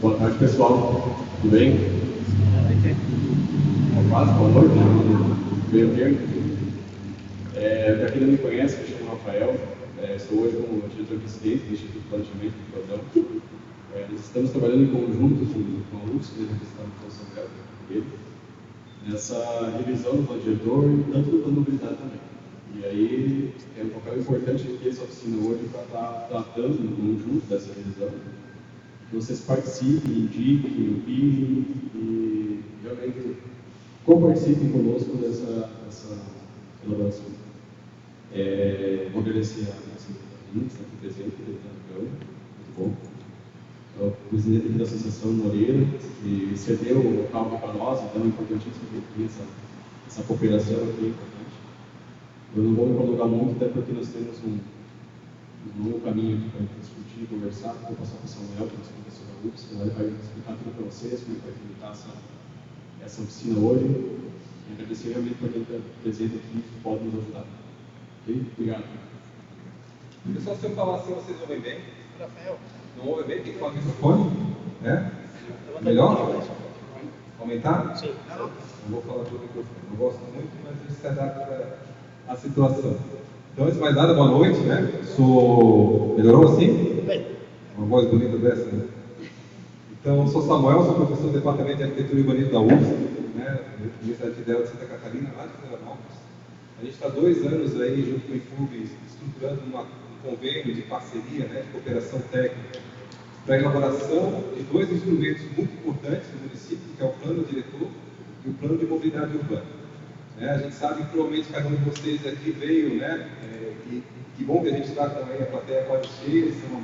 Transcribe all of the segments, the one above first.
Boa tarde, pessoal. Tudo bem? Boa noite. Bem termo. Para quem não me conhece, me chamo Rafael. Estou hoje como diretor presidente do Instituto de Planejamento do Prodão. Nós estamos trabalhando em conjunto com a UFSC, representando o São Gabriel dele, nessa revisão do plano diretor e tanto do plano de mobilidade também. E aí é um papel importante de ter essa oficina hoje para estar tratando no conjunto dessa revisão. Que vocês participem, indiquem, opinem e realmente compartilhem conosco dessa elaboração. Vou agradecer a nossa está aqui presente, muito bom. O presidente da Associação Moreira, que cedeu o local para nós, então é importantíssimo que essa cooperação aqui é importante. Eu não vou me prolongar muito, até porque nós temos um longo caminho aqui para discutir, conversar. Vou passar para o Samuel, que é o professor da UFSC, ele vai explicar tudo para vocês, como vai finalizar essa oficina hoje. E agradecer realmente para quem está presente aqui, que pode nos ajudar. Ok? Obrigado. Pessoal, se eu falar assim, vocês ouvem bem? Rafael. Não ouvem bem? Tem que falar no microfone? Melhor? Aumentar? Sim. Não vou falar pelo microfone. Não gosto muito, mas a gente se adapta à situação. Então, antes de mais nada, boa noite, né? Melhorou assim? Bem. Uma voz bonita dessa, né? Então, sou Samuel, sou professor do Departamento de Arquitetura e Urbanismo da UFSC, né? Universidade Federal de Santa Catarina, lá de Florianópolis. A gente está 2 anos aí, junto com o IFUB, estruturando um convênio de parceria, né, de cooperação técnica, para a elaboração de 2 instrumentos muito importantes do município, que é o Plano Diretor e o Plano de Mobilidade Urbana. A gente sabe que provavelmente cada um de vocês aqui veio, né, e que bom que a gente está também, a plateia quase cheia, isso é um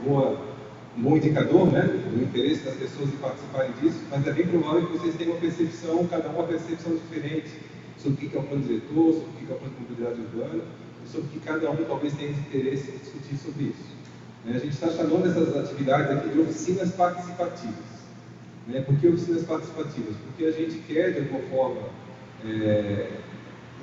bom indicador, né, do interesse das pessoas em participarem disso, mas é bem provável que vocês tenham uma percepção, cada um uma percepção diferente sobre o que é o plano diretor, sobre o que é o plano de mobilidade urbana, e sobre o que cada um talvez tenha interesse em discutir sobre isso. A gente está chamando essas atividades aqui de oficinas participativas. Por que oficinas participativas? Porque a gente quer, de alguma forma,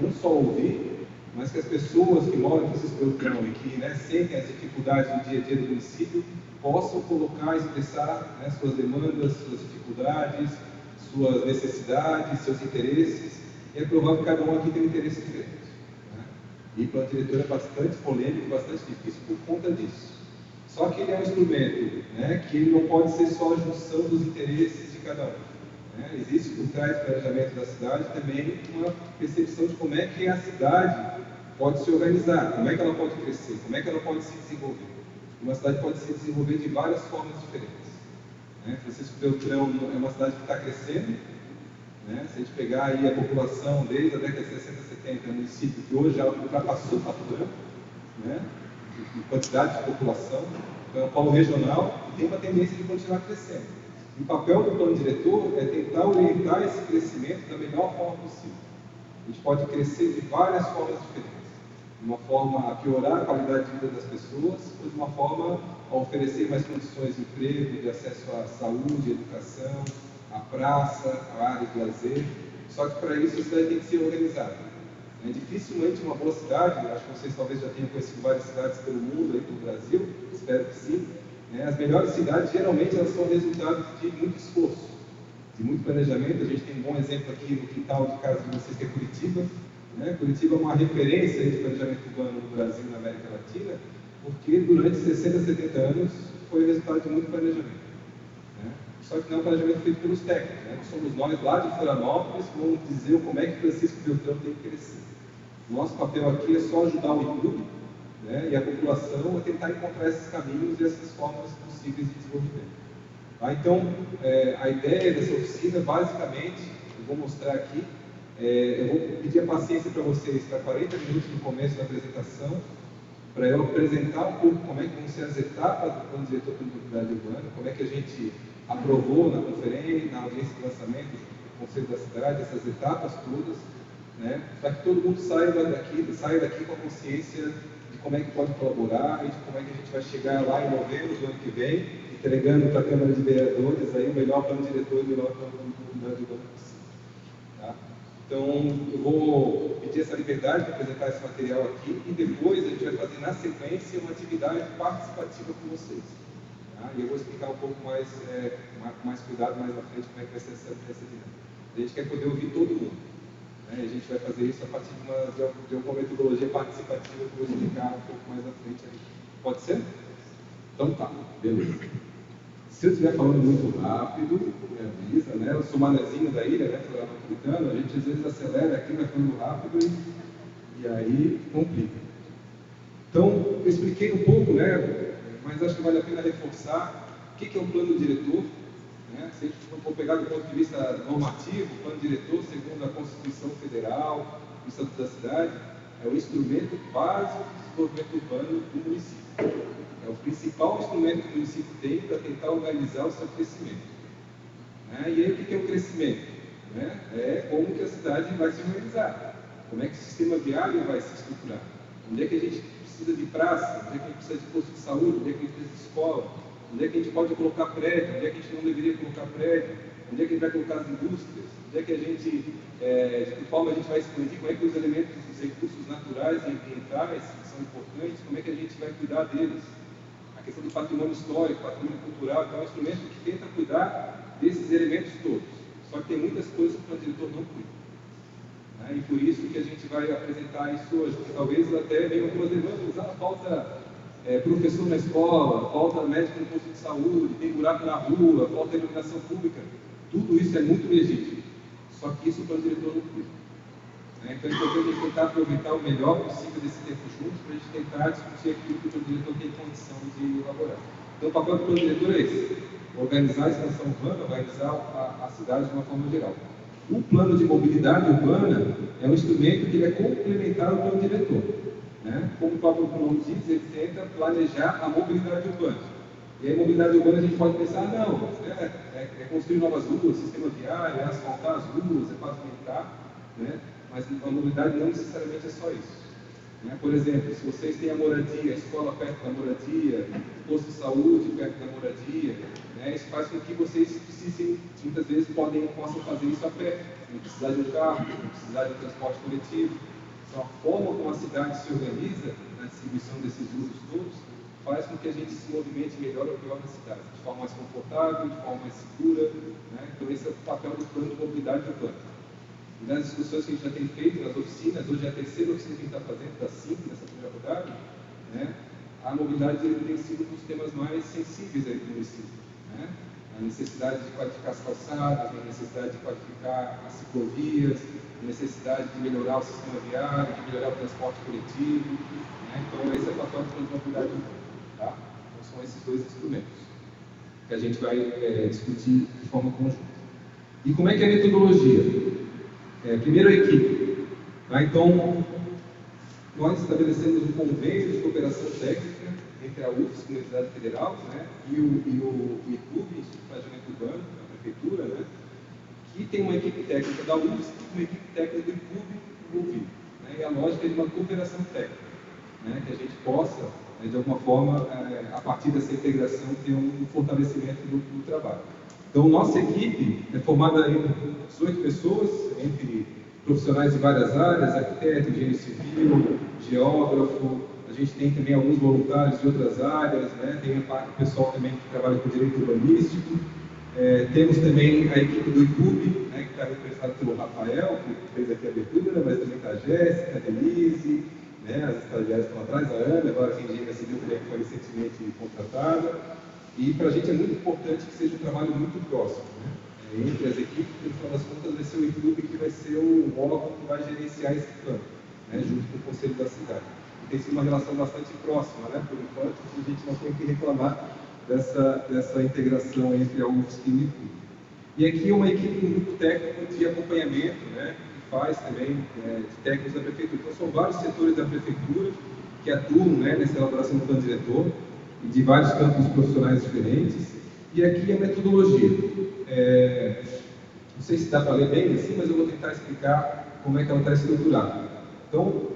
não só ouvir, mas que as pessoas que moram aqui em Beltrão e que sentem as dificuldades do dia a dia do município possam colocar, expressar suas demandas, suas dificuldades, suas necessidades, seus interesses. E é provável que cada um aqui tenha um interesse diferente. E o plano diretor é bastante polêmico, bastante difícil por conta disso. Só que ele é um instrumento que ele não pode ser só a junção dos interesses de cada um. Existe por trás do planejamento da cidade também uma percepção de como é que a cidade pode se organizar, como é que ela pode crescer, como é que ela pode se desenvolver. Uma cidade pode se desenvolver de várias formas diferentes. Francisco Beltrão é uma cidade que está crescendo. Se a gente pegar aí a população desde a década de 60, 70, é um município que hoje já ultrapassou Pato Branco, em quantidade de população, então é um polo regional e tem uma tendência de continuar crescendo. E o papel do plano diretor é tentar orientar esse crescimento da melhor forma possível. A gente pode crescer de várias formas diferentes. De uma forma a piorar a qualidade de vida das pessoas, ou de uma forma a oferecer mais condições de emprego, de acesso à saúde, à educação, à praça, à área de lazer. Só que para isso a cidade tem que ser organizada. Dificilmente uma boa cidade, acho que vocês talvez já tenham conhecido várias cidades pelo mundo, pelo Brasil, espero que sim. As melhores cidades, geralmente, elas são resultado de muito esforço, de muito planejamento. A gente tem um bom exemplo aqui no quintal de casa de vocês, que é Curitiba. Curitiba é uma referência de planejamento urbano no Brasil e na América Latina, porque durante 60, 70 anos foi resultado de muito planejamento. Só que não é um planejamento feito pelos técnicos. Somos nós lá de Florianópolis que vamos dizer como é que Francisco Beltrão tem que crescer. Nosso papel aqui é só ajudar o IFUB e a população a tentar encontrar esses caminhos e essas formas possíveis de desenvolvimento. Então, a ideia dessa oficina, basicamente, eu vou mostrar aqui, eu vou pedir a paciência para vocês, para 40 minutos no começo da apresentação, para eu apresentar um pouco como é que vão ser as etapas do plano diretor de mobilidade urbana, como é que a gente aprovou na conferência, na audiência de lançamento do Conselho da Cidade, essas etapas todas, para que todo mundo saia daqui com a consciência de como é que pode colaborar e de como é que a gente vai chegar lá em novembro do ano que vem, entregando para a Câmara de Vereadores aí o melhor plano diretor e o melhor plano de mobilidade urbana possível. Tá? Então, eu vou pedir essa liberdade de apresentar esse material aqui e depois a gente vai fazer na sequência uma atividade participativa com vocês. Tá? E eu vou explicar um pouco mais, com mais cuidado mais à frente como é que vai ser essa dinâmica. A gente quer poder ouvir todo mundo. Né? E a gente vai fazer isso a partir de uma metodologia participativa que eu vou explicar um pouco mais à frente. Aí. Pode ser? Então tá, beleza. Se eu estiver falando muito rápido, me avisa, né? Eu sou manezinho da ilha, né? Sou africano, a gente às vezes acelera aqui, vai falando rápido e aí complica. Então, eu expliquei um pouco, né? Mas acho que vale a pena reforçar o que é o plano diretor. Né? Se a gente for pegar do ponto de vista normativo, o plano diretor, segundo a Constituição Federal, o Estatuto da Cidade, é o instrumento básico de desenvolvimento urbano do município. É o principal instrumento que o município tem para tentar organizar o seu crescimento. Né? E aí, o que é o crescimento? Né? É como que a cidade vai se organizar, como é que o sistema viário vai se estruturar, onde é que a gente precisa de praça, onde é que a gente precisa de posto de saúde, onde é que a gente precisa de escola, onde é que a gente pode colocar prédio, onde é que a gente não deveria colocar prédio, onde é que a gente vai colocar as indústrias, onde é que a gente, de que forma a gente vai expandir, como é que os elementos, os recursos naturais e ambientais que são importantes, como é que a gente vai cuidar deles. A questão do patrimônio histórico, patrimônio cultural, então é um instrumento que tenta cuidar desses elementos todos. Só que tem muitas coisas que o diretor não cuida. Né? E por isso que a gente vai apresentar isso hoje, porque talvez até venham algumas demandas, falta professor na escola, falta médico no posto de saúde, tem buraco na rua, falta iluminação pública. Tudo isso é muito legítimo. Só que isso o plano diretor não cuida. Né? Então é importante a gente tentar aproveitar o melhor possível desse tempo juntos para a gente tentar discutir aquilo que o plano diretor tem condição de elaborar. Então o papel do plano diretor é esse: organizar a expansão urbana, organizar a cidade de uma forma geral. O plano de mobilidade urbana é um instrumento que ele é complementar ao plano diretor. Né? Como o próprio nome diz, ele tenta planejar a mobilidade urbana. E a mobilidade urbana a gente pode pensar, não, é construir novas ruas, sistema viário, é asfaltar as ruas, é pavimentar, né? Mas a mobilidade não necessariamente é só isso. Né? Por exemplo, se vocês têm a moradia, a escola perto da moradia, posto de saúde perto da moradia, né? Isso faz com que vocês precisem, muitas vezes possam fazer isso a pé, não precisar de um carro, não precisar de um transporte coletivo. Então, a forma como a cidade se organiza na distribuição desses usos todos faz com que a gente se movimente melhor ou pior na cidade, de forma mais confortável, de forma mais segura. Né? Então, esse é o papel do plano de mobilidade urbana. E nas discussões que a gente já tem feito, nas oficinas, hoje é a terceira oficina que a gente está fazendo, das 5 nessa primeira rodada, né? A mobilidade tem sido um dos temas mais sensíveis aí do município. Né? A necessidade de qualificar as calçadas, a necessidade de qualificar as ciclovias, a necessidade de melhorar o sistema viário, de melhorar o transporte coletivo. Né? Então, esse é o papel de mobilidade urbana. Tá? Então, são esses dois instrumentos que a gente vai discutir de forma conjunta. E como é que é a metodologia? Primeiro, a equipe. Tá? Então, nós estabelecemos um convênio de cooperação técnica entre a UFSC, Universidade Federal, né, e o ICUB, Instituto de Planejamento Urbano, da Prefeitura, né, que tem uma equipe técnica da UFSC e uma equipe técnica do ICUB envolvida. Né, e a lógica é de uma cooperação técnica, né, que a gente possa, de alguma forma, a partir dessa integração, ter um fortalecimento do trabalho. Então, nossa equipe é formada em 18 pessoas, entre profissionais de várias áreas, arquiteto, engenheiro civil, geógrafo. A gente tem também alguns voluntários de outras áreas, né? Tem a parte do pessoal também que trabalha com direito urbanístico. Temos também a equipe do ICUB, né, que está representada pelo Rafael, que fez aqui a abertura, mas também está a Jéssica, a Denise, né, as estagiárias estão atrás, a Ana, agora que a engenheira civil também foi recentemente contratada. E para a gente é muito importante que seja um trabalho muito próximo, né? Entre as equipes, porque no final das contas vai ser o ICUB que vai ser o órgão que vai gerenciar esse plano, né? Junto com o Conselho da Cidade. E tem sido uma relação bastante próxima, né? Por enquanto, a gente não tem que reclamar dessa integração entre a UFSC e o ICUB. E aqui é uma equipe, um grupo técnico de acompanhamento, né? Que faz também de técnicos da Prefeitura. Então, são vários setores da Prefeitura que atuam, né, nessa elaboração do plano diretor, de vários campos profissionais diferentes. E aqui a metodologia. Não sei se dá para ler bem assim, mas eu vou tentar explicar como é que ela está estruturada. Então,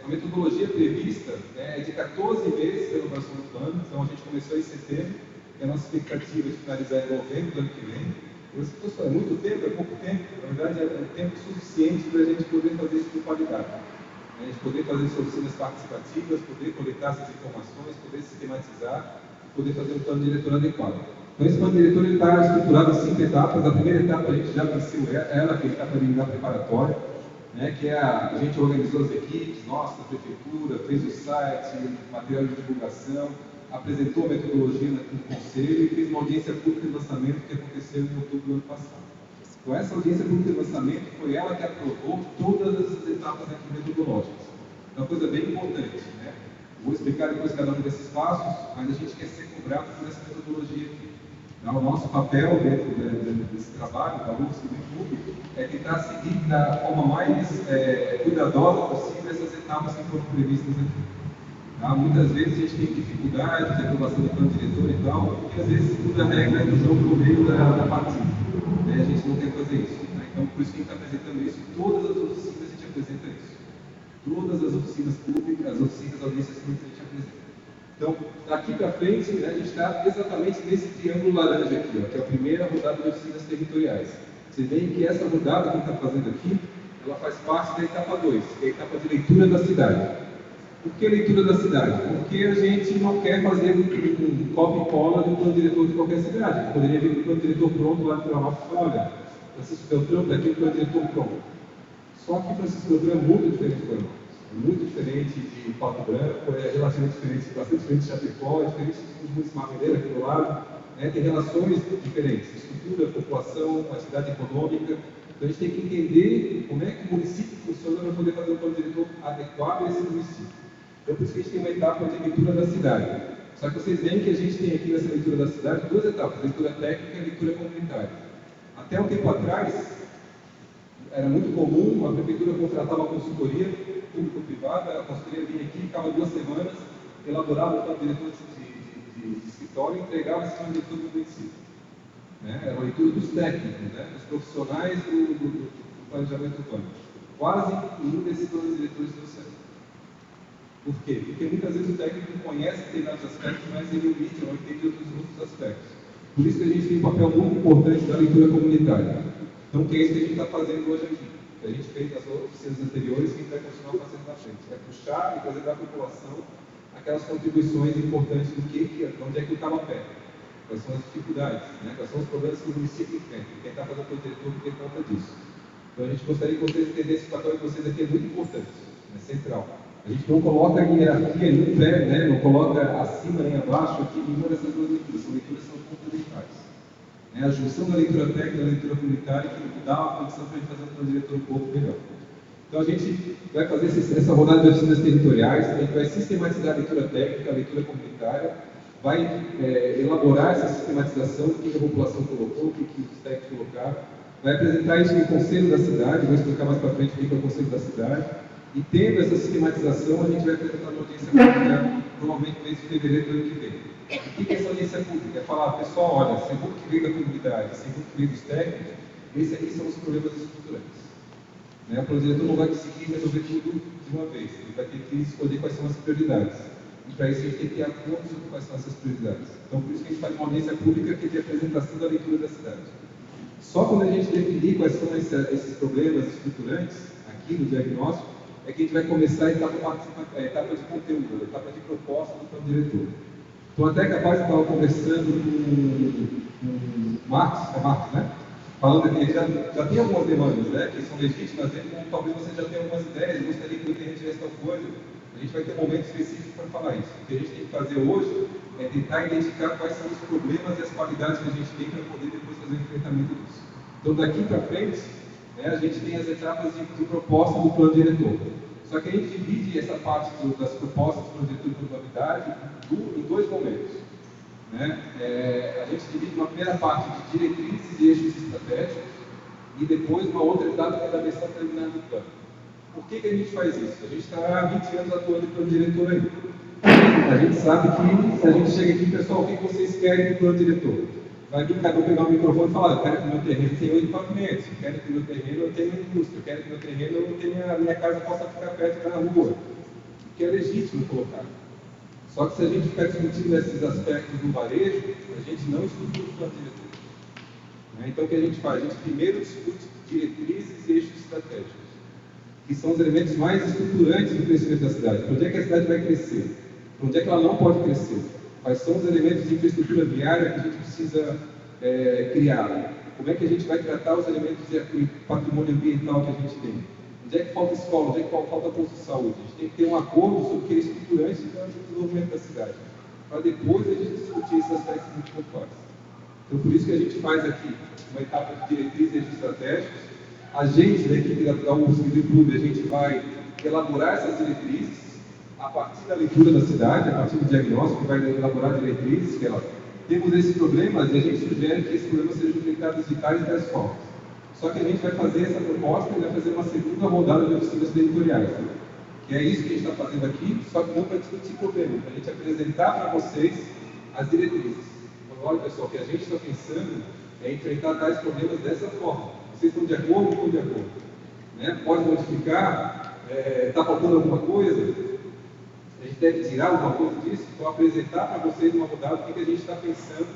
a metodologia prevista, né, é de 14 meses pela elaboração do plano. Então, a gente começou em setembro, e a nossa expectativa é de finalizar em novembro do ano que vem. Eu disse, é muito tempo, é pouco tempo? Na verdade, é um tempo suficiente para a gente poder fazer isso com qualidade. A gente poder fazer oficinas participativas, poder coletar essas informações, poder sistematizar, poder fazer um plano diretor adequado. Então, esse plano diretor está estruturado em 5 etapas. A primeira etapa a gente já venceu ela, que é a etapa de unidade preparatória, né, que é a gente organizou as equipes, nossa, a prefeitura, fez o site, material de divulgação, apresentou a metodologia no conselho e fez uma audiência pública de lançamento que aconteceu em outubro do ano passado. Então, essa audiência pública de lançamento foi ela que aprovou todas essas etapas aqui metodológicas. Então, uma coisa bem importante, né? Vou explicar depois cada um desses passos, mas a gente quer ser cobrado por essa metodologia aqui. Então, o nosso papel dentro desse trabalho, da UFSC e do público, é tentar seguir da forma mais cuidadosa possível essas etapas que foram previstas aqui. Tá? Muitas vezes a gente tem dificuldade de aprovação do plano diretor e tal, porque às vezes muda a regra do jogo no meio da partida. Né? A gente não quer fazer isso. Né? Então, por isso que a gente está apresentando isso, todas as oficinas a gente apresenta isso. Todas as oficinas públicas, as oficinas, audiências públicas a gente apresenta. Então, daqui para frente, né, a gente está exatamente nesse triângulo laranja aqui, ó, que é a primeira rodada de oficinas territoriais. Vocês veem que essa rodada que a gente está fazendo aqui, ela faz parte da etapa 2, que é a etapa de leitura da cidade. Por que leitura da cidade? Porque a gente não quer fazer um copy e cola do plano diretor de qualquer cidade. A gente poderia vir com o plano diretor pronto lá de Florianópolis e falar, olha, Francisco Beltrão, daqui o plano diretor pronto. Só que Francisco Beltrão é muito diferente de Florianópolis. Muito diferente de Pato Branco, é relativamente diferente, bastante diferente de Chapecó, é diferente dos municípios de Madureira aqui do lado, né? Tem relações diferentes, estrutura, população, atividade econômica. Então a gente tem que entender como é que o município funciona para poder fazer um plano diretor adequado a esse município. Então por isso que a gente tem uma etapa de leitura da cidade. Só que vocês veem que a gente tem aqui nessa leitura da cidade duas etapas, leitura técnica e leitura comunitária. Até um tempo atrás, era muito comum, a prefeitura contratava uma consultoria público-privada, a consultoria vinha aqui, ficava 2 semanas, elaborava o plano diretor de escritório e entregava esse plano diretor do município. Né? Era a leitura dos técnicos, né? Dos profissionais do planejamento urbano. Quase nenhum desses planos diretores deu certo. Por quê? Porque muitas vezes o técnico não conhece determinados aspectos, mas ele omite ou entende outros aspectos. Por isso que a gente tem um papel muito importante da leitura comunitária. Então, que é isso que a gente está fazendo hoje aqui. Que a gente fez nas oficinas anteriores, que a gente vai continuar fazendo na frente. Vai puxar e trazer da população aquelas contribuições importantes do onde é que o cabo pé. Quais são as dificuldades, né? Quais são os problemas que o município enfrenta. E tentar fazer o plano diretor por conta disso. Então, a gente gostaria que vocês entendessem que o papel de vocês aqui é muito importante, é central. A gente não coloca em hierarquia, nem pé, né? Não coloca acima nem abaixo aqui nenhuma dessas duas leituras. São leituras que são complementares. A junção da leitura técnica e da leitura comunitária que dá uma condição para a gente fazer um plano diretor um pouco melhor. Então a gente vai fazer essa rodada de oficinas territoriais, a gente vai sistematizar a leitura técnica, a leitura comunitária, vai elaborar essa sistematização, o que a população colocou, o que os técnicos colocaram, vai apresentar isso no Conselho da Cidade, vou explicar mais para frente o que é o Conselho da Cidade, e tendo essa sistematização, a gente vai apresentar uma audiência pública, provavelmente no mês de fevereiro do ano que vem. O que é essa audiência pública? É falar, pessoal, olha, segundo que veio da comunidade, segundo que veio dos técnicos, esses aqui são os problemas estruturantes. Né? O plano diretor não vai conseguir resolver tudo de uma vez, ele vai ter que escolher quais são as prioridades. E para isso a gente tem que ter acordo sobre quais são essas prioridades. Então, por isso que a gente faz uma audiência pública que é de apresentação da leitura da cidade. Só quando a gente definir quais são esses problemas estruturantes, aqui no diagnóstico, é que a gente vai começar a etapa de conteúdo, a etapa de proposta do plano diretor. Então, até capaz de estar conversando com o Marcos, né? Falando que ele já tem algumas demandas, né? Que são legítimas, talvez você já tenha algumas ideias, gostaria que o terreno tivesse tal coisa. A gente vai ter um momento específico para falar isso. O que a gente tem que fazer hoje é tentar identificar quais são os problemas e as qualidades que a gente tem para poder depois fazer o enfrentamento disso. Então, daqui para frente, né, a gente tem as etapas de proposta do plano diretor. Só que a gente divide essa parte das propostas do plano diretor de novidade em 2 momentos. Né? A gente divide uma primeira parte de diretrizes e eixos estratégicos e depois uma outra etapa que é da versão preliminar do plano. Por que a gente faz isso? A gente está há 20 anos atuando em plano diretor aí. A gente sabe que se a gente chega aqui, pessoal, o que vocês querem do plano diretor? Vai vir cada um pegar o microfone e falar, eu quero que o meu terreno tenha 8 pavimentos, eu quero que o meu terreno eu tenha indústria, eu quero que o meu terreno eu tenha, a minha casa possa ficar perto da rua. O que é legítimo colocar. Só que se a gente ficar discutindo esses aspectos do varejo, a gente não estuda o plano diretor. Então o que a gente faz? A gente primeiro discute diretriz que são os elementos mais estruturantes do crescimento da cidade. Para onde é que a cidade vai crescer? Para onde é que ela não pode crescer? Quais são os elementos de infraestrutura viária que a gente precisa criar? Como é que a gente vai tratar os elementos de patrimônio ambiental que a gente tem? Onde é que falta escola? Onde é que falta posto de saúde? A gente tem que ter um acordo sobre o que é estruturante do desenvolvimento da cidade, para depois a gente discutir esses aspectos muito pontuais. Então, por isso que a gente faz aqui uma etapa de diretrizes e estratégicos. A gente, da equipe da UFSC e do Clube, a gente vai elaborar essas diretrizes a partir da leitura da cidade, a partir do diagnóstico, vai elaborar diretrizes, que temos esses problemas e a gente sugere que esses problemas sejam enfrentados de tais formas. Só que a gente vai fazer essa proposta e vai fazer uma segunda rodada de oficinas territoriais. Que é isso que a gente está fazendo aqui, só que não para discutir problema, para a gente apresentar para vocês as diretrizes. Então, olha pessoal, o que a gente está pensando é enfrentar tais problemas dessa forma. Vocês estão de acordo ou não estão de acordo? Né? Pode modificar? Está faltando alguma coisa? A gente deve tirar alguma coisa disso? Então, apresentar para vocês uma rodada o que a gente está pensando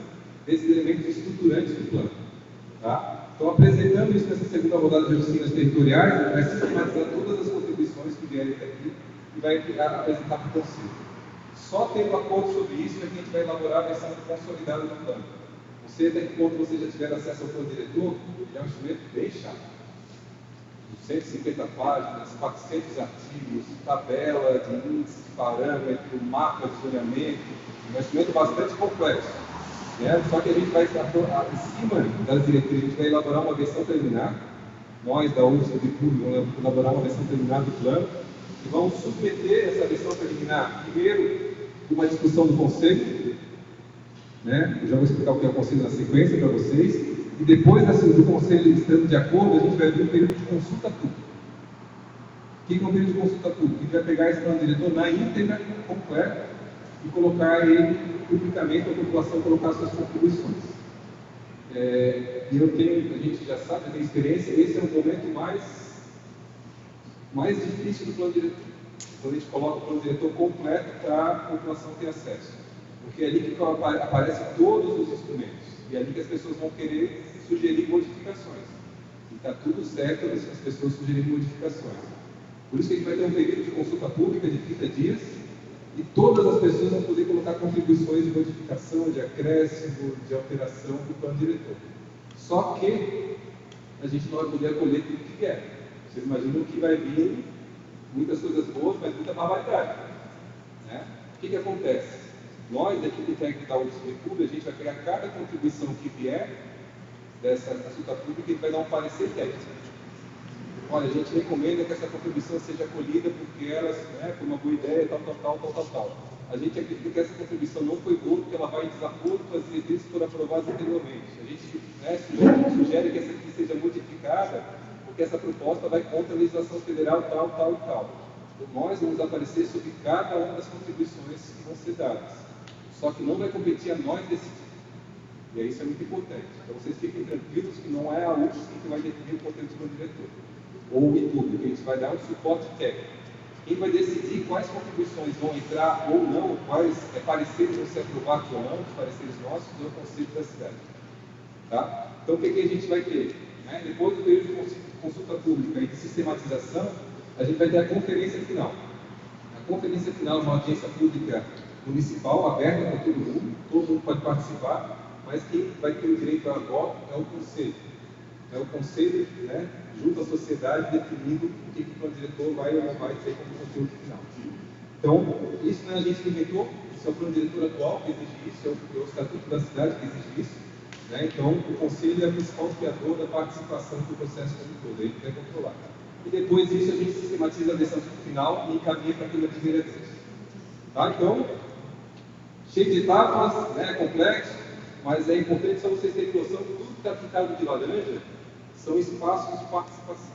desses elementos estruturantes do plano. Tá? Então, apresentando isso nessa segunda rodada de oficinas territoriais, a gente vai sistematizar todas as contribuições que vierem daqui e vai apresentar para o Conselho. Só tendo acordo sobre isso é que a gente vai elaborar a versão consolidada do plano. Não sei até que ponto vocês já tiveram acesso ao plano diretor, ele é um instrumento bem chato. 150 páginas, 400 artigos, tabela de índice, de parâmetro, mapa de zoneamento, é um instrumento bastante complexo. Só que a gente vai, em cima das diretrizes, a gente vai elaborar uma versão preliminar. Nós, da UFSC de Clube, vamos elaborar uma versão preliminar do plano e vamos submeter essa versão preliminar, primeiro, com uma discussão do Conselho. Eu já vou explicar o que é o Conselho na sequência para vocês. E depois do Conselho estando de acordo, a gente vai abrir um período de consulta pública. O que é um período de consulta pública? A gente vai pegar esse plano diretor na íntegra, completo, e colocar ele publicamente para a população colocar suas contribuições. A gente já sabe, já tem experiência, esse é o momento mais difícil do plano diretor. Quando a gente coloca o plano diretor completo para a população ter acesso. Porque é ali que aparecem todos os instrumentos. E é ali que as pessoas vão querer sugerir modificações. E está tudo certo as pessoas sugerirem modificações. Por isso que a gente vai ter um período de consulta pública de 30 dias, e todas as pessoas vão poder colocar contribuições de modificação, de acréscimo, de alteração do plano diretor. Só que a gente não vai poder acolher tudo que quer. Vocês imaginam que vai vir muitas coisas boas, mas muita barbaridade. O que acontece? Nós, da equipe técnica da UFSC Clube, a gente vai pegar cada contribuição que vier dessa consulta pública e vai dar um parecer técnico. Olha, a gente recomenda que essa contribuição seja acolhida porque ela foi uma boa ideia, tal. A gente acredita que essa contribuição não foi boa porque ela vai em desacordo com as diretrizes que foram aprovadas anteriormente. A gente sugere que essa aqui seja modificada porque essa proposta vai contra a legislação federal, tal. Então, nós vamos aparecer sobre cada uma das contribuições que vão ser dadas. Só que não vai competir a nós decidir. E isso é muito importante. Então, vocês fiquem tranquilos que não é a UFSC que vai definir o conteúdo do plano diretor. Ou o ITUB, que a gente vai dar um suporte técnico. Quem vai decidir quais contribuições vão entrar ou não, quais pareceres vão ser aprovados ou não, os pareceres nossos, é o Conselho da cidade. Tá? Então, o que a gente vai ter? Depois do período de consulta pública e de sistematização, a gente vai ter a conferência final. A conferência final é uma audiência pública municipal, aberta para todo mundo pode participar, mas quem vai ter o direito a voto é o Conselho. É o Conselho, junto à sociedade, definindo o que o plano diretor vai ou não vai ter como conteúdo final. Então, isso não é a gente que inventou, isso é o plano diretor atual que exige isso, é o Estatuto da Cidade que exige isso. Então, o Conselho é o principal criador da participação do processo como todo, ele vai controlar. E depois disso, a gente sistematiza a versão final e encaminha para aquilo da primeira vez. Tá? Então, cheio de etapas, complexo, mas é importante só vocês terem noção que tudo que está pintado de laranja são espaços de participação.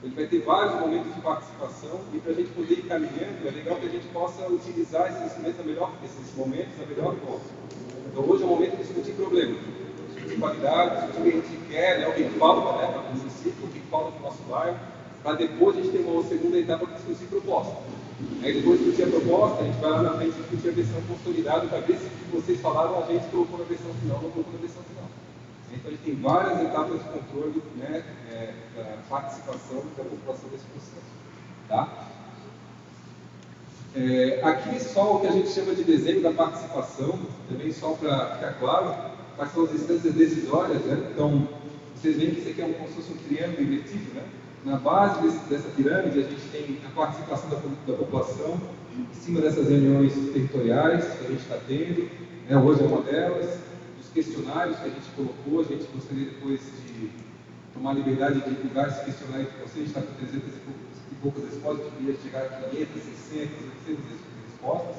A gente vai ter vários momentos de participação e para a gente poder ir caminhando, é legal que a gente possa utilizar esses momentos da melhor forma. Então hoje é o momento de discutir problemas, discutir qualidade, discutir o que a gente quer, o que falta para o município, o que falta para o nosso bairro, para depois a gente ter uma segunda etapa para discutir proposta. Depois de discutir a proposta, a gente vai lá na frente discutir a versão consolidada para ver se o que vocês falaram a gente colocou na versão final ou não colocou na versão final. Então, a gente tem várias etapas de controle, né, da participação da população desse processo. Tá? Aqui só o que a gente chama de desenho da participação, também só para ficar claro, quais são as instâncias decisórias, né? Então, vocês veem que isso aqui é como se fosse um triângulo invertido, né? Na base dessa pirâmide, a gente tem a participação da população, em cima dessas reuniões territoriais que a gente está tendo, né? Hoje é uma delas, os questionários que a gente colocou, a gente gostaria depois de tomar a liberdade de divulgar esse questionário que você está com 300 e poucas respostas, que queria chegar a 500, 600, 800 respostas,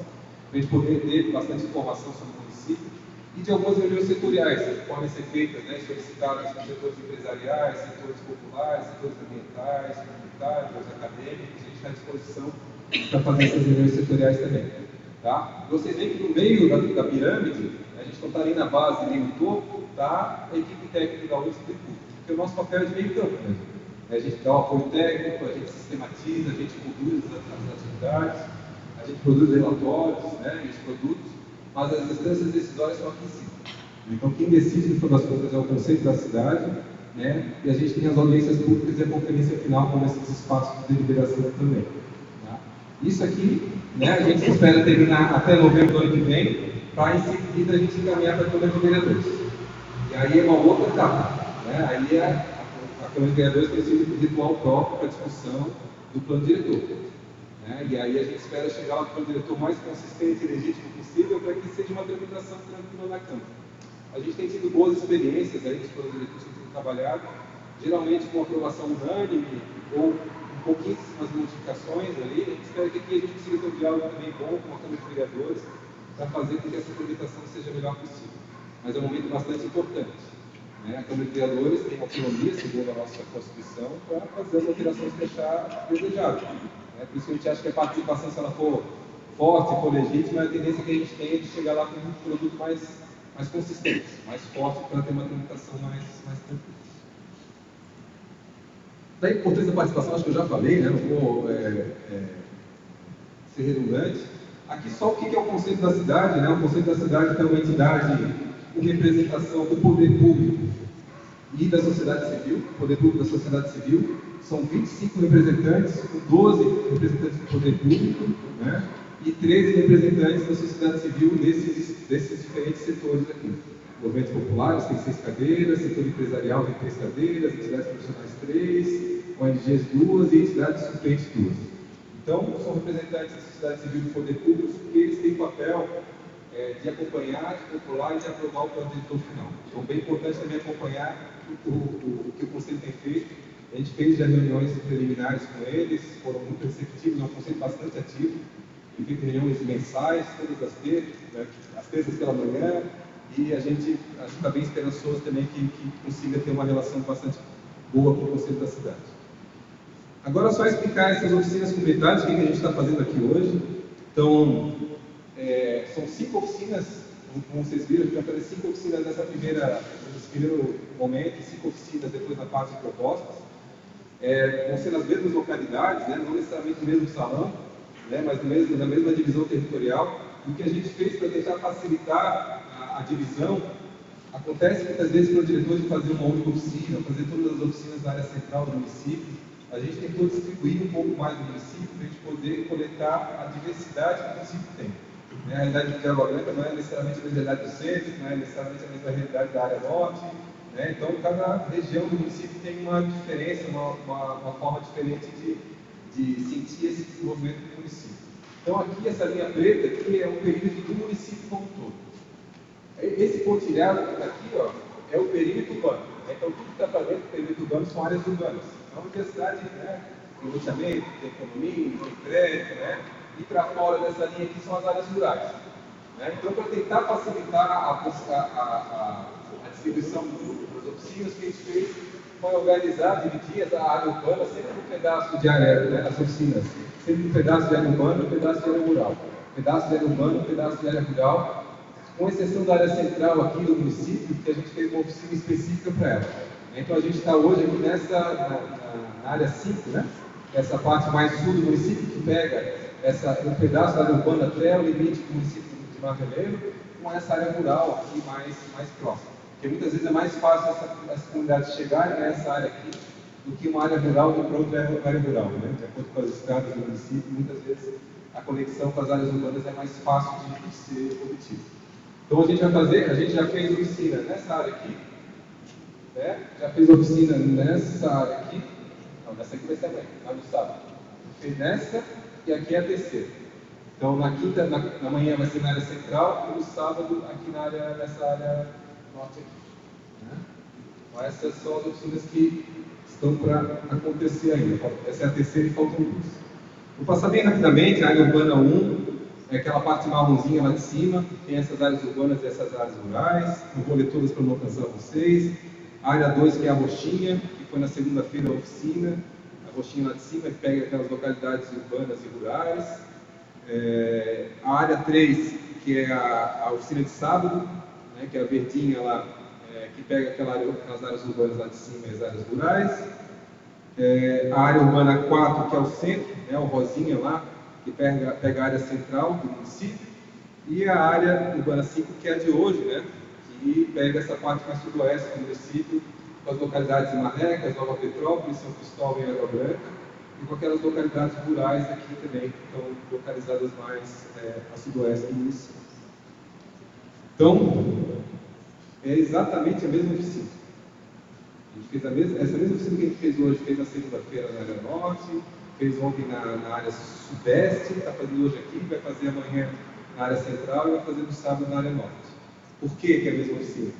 para a gente poder ter bastante informação sobre o município, e de algumas reuniões setoriais que podem ser feitas, né, solicitadas por setores empresariais, setores populares, setores ambientais, comunitários, acadêmicos. A gente está à disposição para fazer essas reuniões setoriais também. Tá? Vocês veem que no meio da pirâmide, a gente não está nem na base nem no topo, tá? A equipe técnica da UFSC, porque o nosso papel é de meio campo mesmo. A gente dá o apoio técnico, a gente sistematiza, a gente produz as atividades, a gente produz relatórios, né, os produtos, mas as instâncias decisórias estão aqui em cima. Então, quem decide, no final das contas, é o conceito da cidade, né, e a gente tem as audiências públicas e a conferência final como esses espaços de deliberação também. Tá? Isso aqui, né, a gente espera terminar até novembro do ano que vem, para em seguida a gente encaminhar para a Câmara de Vereadores. E aí é uma outra etapa. Né? Aí a Câmara de Vereadores tem sido ritual próprio para a discussão do plano diretor. Né? E aí a gente espera chegar ao plano diretor mais consistente e legítimo possível para que seja uma tramitação tranquila na Câmara. A gente tem tido boas experiências aí, os planos diretores têm sido trabalhados, geralmente com aprovação unânime ou com pouquíssimas modificações ali. A gente espera que aqui a gente consiga ter um diálogo também bom com a Câmara de Vereadores para fazer com que essa tramitação seja a melhor possível. Mas é um momento bastante importante. Né? A Câmara de Vereadores tem autonomia, segundo a nossa Constituição, para fazer as alterações que achar desejável. Por isso que a gente acha que a participação, se ela for forte, for legítima, a tendência que a gente tem é de chegar lá com um produto mais consistente, mais forte, para ter uma tramitação mais tranquila. Da importância da participação, acho que eu já falei, né? Não vou ser redundante. Aqui só o que é o conceito da cidade, né? O conceito da cidade é uma entidade com representação do poder público e da sociedade civil. O poder público da sociedade civil são 25 representantes, com 12 representantes do poder público, né? E 13 representantes da sociedade civil desses diferentes setores aqui. Movimentos populares tem 6 cadeiras, setor empresarial tem 3 cadeiras, entidades profissionais 3, ONGs 2 e entidades suplentes 2. Então, são representantes da sociedade civil e do poder público porque eles têm papel de acompanhar, de controlar e de aprovar o plano diretor final. Então, bem importante também acompanhar o que o Conselho tem feito. A gente fez já reuniões preliminares com eles, foram muito receptivos, é um Conselho bastante ativo. Tem feito reuniões mensais, todas as terças, né, às terças pela manhã, e a gente está bem esperançoso também que consiga ter uma relação bastante boa com o Conselho da cidade. Agora, só explicar essas oficinas comunitárias, o que a gente está fazendo aqui hoje. Então, são 5 oficinas, como vocês viram, a gente vai fazer 5 oficinas nesse primeiro momento, 5 oficinas depois na parte de propostas. Vão ser nas mesmas localidades, né, não necessariamente no mesmo salão, né, mas na mesma divisão territorial. O que a gente fez para tentar facilitar a divisão, acontece muitas vezes para o diretor de fazer uma única oficina, fazer todas as oficinas na área central do município. A gente tentou distribuir um pouco mais do município para a gente poder coletar a diversidade que o município tem. A realidade de Diabo Branco não é necessariamente a mesma realidade do centro, não é necessariamente a mesma realidade da área norte. Né? Então, cada região do município tem uma diferença, uma forma diferente de sentir esse desenvolvimento do município. Então, aqui, essa linha preta aqui é um perímetro do município como um todo. Esse pontilhado que está aqui, ó, é o perímetro urbano. Então, tudo que está para dentro do perímetro urbano são áreas urbanas. Então, a universidade, né, tem loteamento, tem condomínio, tem crédito, né? E para fora dessa linha aqui são as áreas rurais. Né? Então, para tentar facilitar a distribuição das oficinas, o que a gente fez foi organizar, dividir a área urbana sempre num pedaço de área, né, as oficinas, sempre um pedaço de área urbana e um pedaço de área rural. Pedaço de área urbana e um pedaço de área rural, com exceção da área central aqui do município, que a gente fez uma oficina específica para ela. Então, a gente está hoje aqui na área 5, né? Essa parte mais sul do município, que pega um pedaço da área urbana até o limite do município de Marveleiro, com essa área rural aqui mais próxima. Porque muitas vezes é mais fácil essas comunidades chegarem nessa área aqui do que uma área rural do que para outra área rural, né? De acordo com as estradas do município, muitas vezes a conexão com as áreas urbanas é mais fácil de ser obtida. Então a gente já fez oficina nessa área aqui, né? Já fez oficina nessa área aqui, não, nessa aqui vai ser amanhã, lá no sábado. Fez nessa e aqui é a terceira. Então na quinta, na manhã vai ser na área central e no sábado aqui nessa área norte aqui. Né? Então essas são as oficinas que estão para acontecer ainda. Essa é a terceira e faltam duas. Vou passar bem rapidamente. A área urbana 1 é aquela parte marronzinha lá de cima, tem essas áreas urbanas e essas áreas rurais. Não vou ler todas para não cansar vocês. A área 2, que é a roxinha, que foi na segunda-feira a oficina. A roxinha lá de cima, que pega aquelas localidades urbanas e rurais. A área 3, que é a oficina de sábado, né, que é a verdinha lá, que pega aquelas áreas urbanas lá de cima e as áreas rurais. A área urbana 4, que é o centro, né, o rosinha lá, que pega a área central do município. E a área urbana 5, que é a de hoje, né, que pega essa parte mais sudoeste do município, com as localidades de Marrecas, Nova Petrópolis, São Cristóvão e Água Branca, e com aquelas localidades rurais aqui também, que estão localizadas mais a sudoeste do município. Então, é exatamente a mesma oficina. A gente fez essa mesma oficina que a gente fez hoje, fez na segunda-feira na área norte, fez ontem na área sudeste, está fazendo hoje aqui, vai fazer amanhã na área central e vai fazer no sábado na área norte. Por que é a mesma oficina?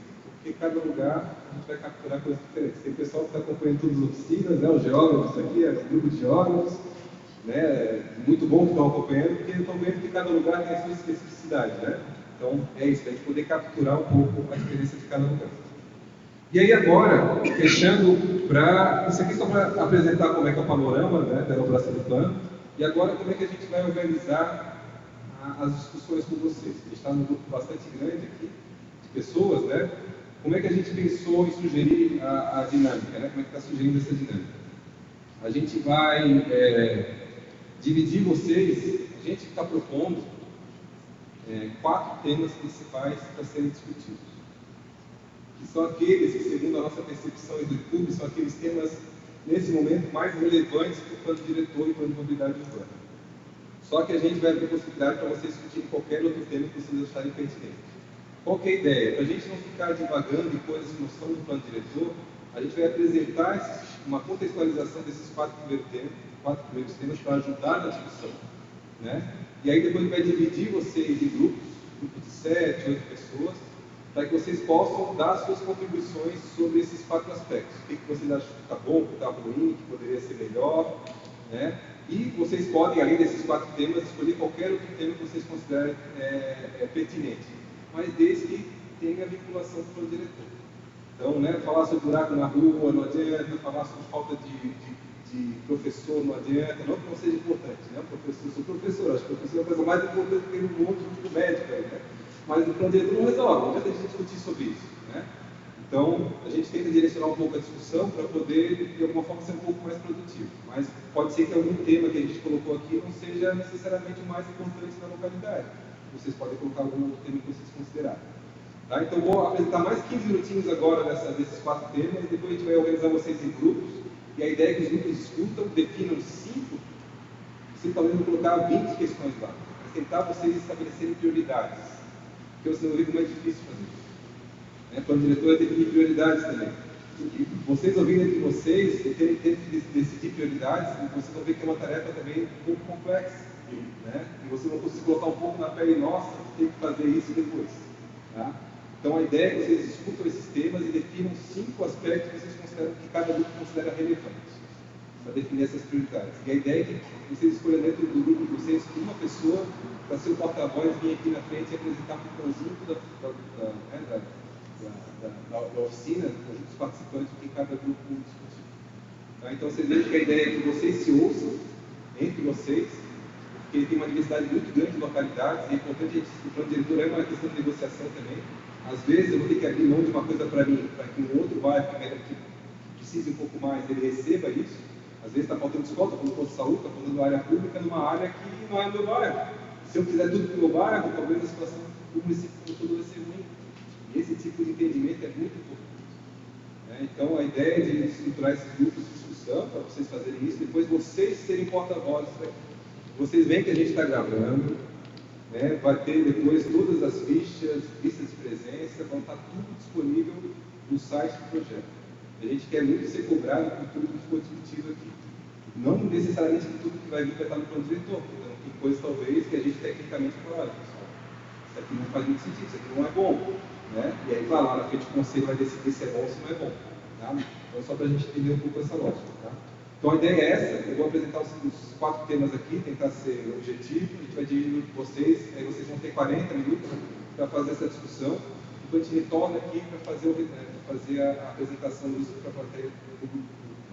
Porque cada lugar a gente vai capturar coisas diferentes. Tem pessoal que está acompanhando todas as oficinas, né? Os geógrafos aqui, o grupo de geógrafos, né? Muito bom que estão acompanhando, porque estão vendo que cada lugar tem a sua especificidade, né? Então é isso, para a gente poder capturar um pouco a diferença de cada lugar. E aí agora, fechando isso aqui só para apresentar como é que é o panorama, né, da elaboração do plano, e agora como é que a gente vai organizar as discussões com vocês. A gente está num grupo bastante grande aqui, de pessoas, né? Como é que a gente pensou em sugerir a dinâmica, né? Como é que está sugerindo essa dinâmica? A gente vai dividir vocês, a gente está propondo 4 temas principais para serem discutidos. Que são aqueles que, segundo a nossa percepção do YouTube, são aqueles temas, nesse momento, mais relevantes para o plano diretor e plano de mobilidade urbana. Só que a gente vai abrir possibilidade para vocês discutirem qualquer outro tema que vocês acharem pertinente. Qual que é a ideia? Para a gente não ficar divagando em coisas que não são do plano diretor, a gente vai apresentar uma contextualização desses 4 primeiros temas para ajudar na discussão. Né? E aí depois a gente vai dividir vocês em grupos de 7, 8 pessoas, para que vocês possam dar suas contribuições sobre esses 4 aspectos. O que vocês acham que está bom, que está ruim, que poderia ser melhor. Né? E vocês podem, além desses 4 temas, escolher qualquer outro tema que vocês considerem pertinente, mas desde que tenha vinculação com o plano diretor. Então, né, falar sobre buraco na rua não adianta, falar sobre falta de professor não adianta, não que não seja importante, né? Eu sou professor, acho que o professor é a coisa mais importante que tem no mundo, do médico aí, né? Mas o plano diretor não resolve, não adianta a gente discutir sobre isso, né? Então, a gente tenta direcionar um pouco a discussão para poder, de alguma forma, ser um pouco mais produtivo. Mas pode ser que algum tema que a gente colocou aqui não seja necessariamente o mais importante da localidade. Vocês podem colocar algum outro tema que vocês considerarem. Tá? Então, vou apresentar mais 15 minutinhos agora desses 4 temas, depois a gente vai organizar vocês em grupos, e a ideia é que os grupos discutam, definam 5, você talvez vou colocar 20 questões lá, para tentar vocês estabelecerem prioridades, porque vocês vão ver como é difícil fazer isso. Né? Para o diretor é definir prioridades também. E vocês ouvindo entre vocês, e terem que decidir prioridades, vocês vão ver que é uma tarefa também um pouco complexa. Né? E vocês vão conseguir colocar um pouco na pele nossa, tem que fazer isso depois. Tá? Então a ideia é que vocês discutam esses temas e definam 5 aspectos que vocês consideram que cada grupo considera relevante, para definir essas prioridades. E a ideia é que vocês escolham dentro do grupo de vocês uma pessoa para ser o porta-voz, vir aqui na frente e apresentar um conjunto da oficina, do conjunto dos participantes, o que cada grupo discutiu. Tá? Então vocês vejam que a ideia é que vocês se ouçam entre vocês, porque tem uma diversidade muito grande de localidades, e é importante, o plano diretor é uma questão de negociação também. Às vezes eu vou ter que abrir mão de uma coisa para mim, para que um outro bairro que precise um pouco mais, ele receba isso. Às vezes está faltando escola, está faltando posto de saúde, está faltando área pública numa área que não é o meu bairro. Se eu quiser tudo para o meu bairro, talvez a situação do município como todo vai ser ruim. E esse tipo de entendimento é muito importante. Então, a ideia de estruturar esses grupos de discussão, para vocês fazerem isso, depois vocês serem porta-vozes. Vocês veem que a gente está gravando, vai ter depois todas as fichas, listas de presença, vão estar tudo disponível no site do projeto. A gente quer muito ser cobrado por tudo que for discutido aqui. Não necessariamente por tudo que vai vir para estar no plano diretor. Então, tem coisas talvez que a gente tecnicamente fala, pessoal, isso aqui não faz muito sentido, isso aqui não é bom. E aí vai lá na frente o conselho vai decidir se é bom ou se não é bom. Tá? Então, só para a gente entender um pouco essa lógica. Tá? Então, a ideia é essa. Eu vou apresentar os 4 temas aqui, tentar ser objetivo. A gente vai dividir vocês, aí vocês vão ter 40 minutos para fazer essa discussão. Depois a gente retorna aqui para fazer a apresentação disso para a plateia do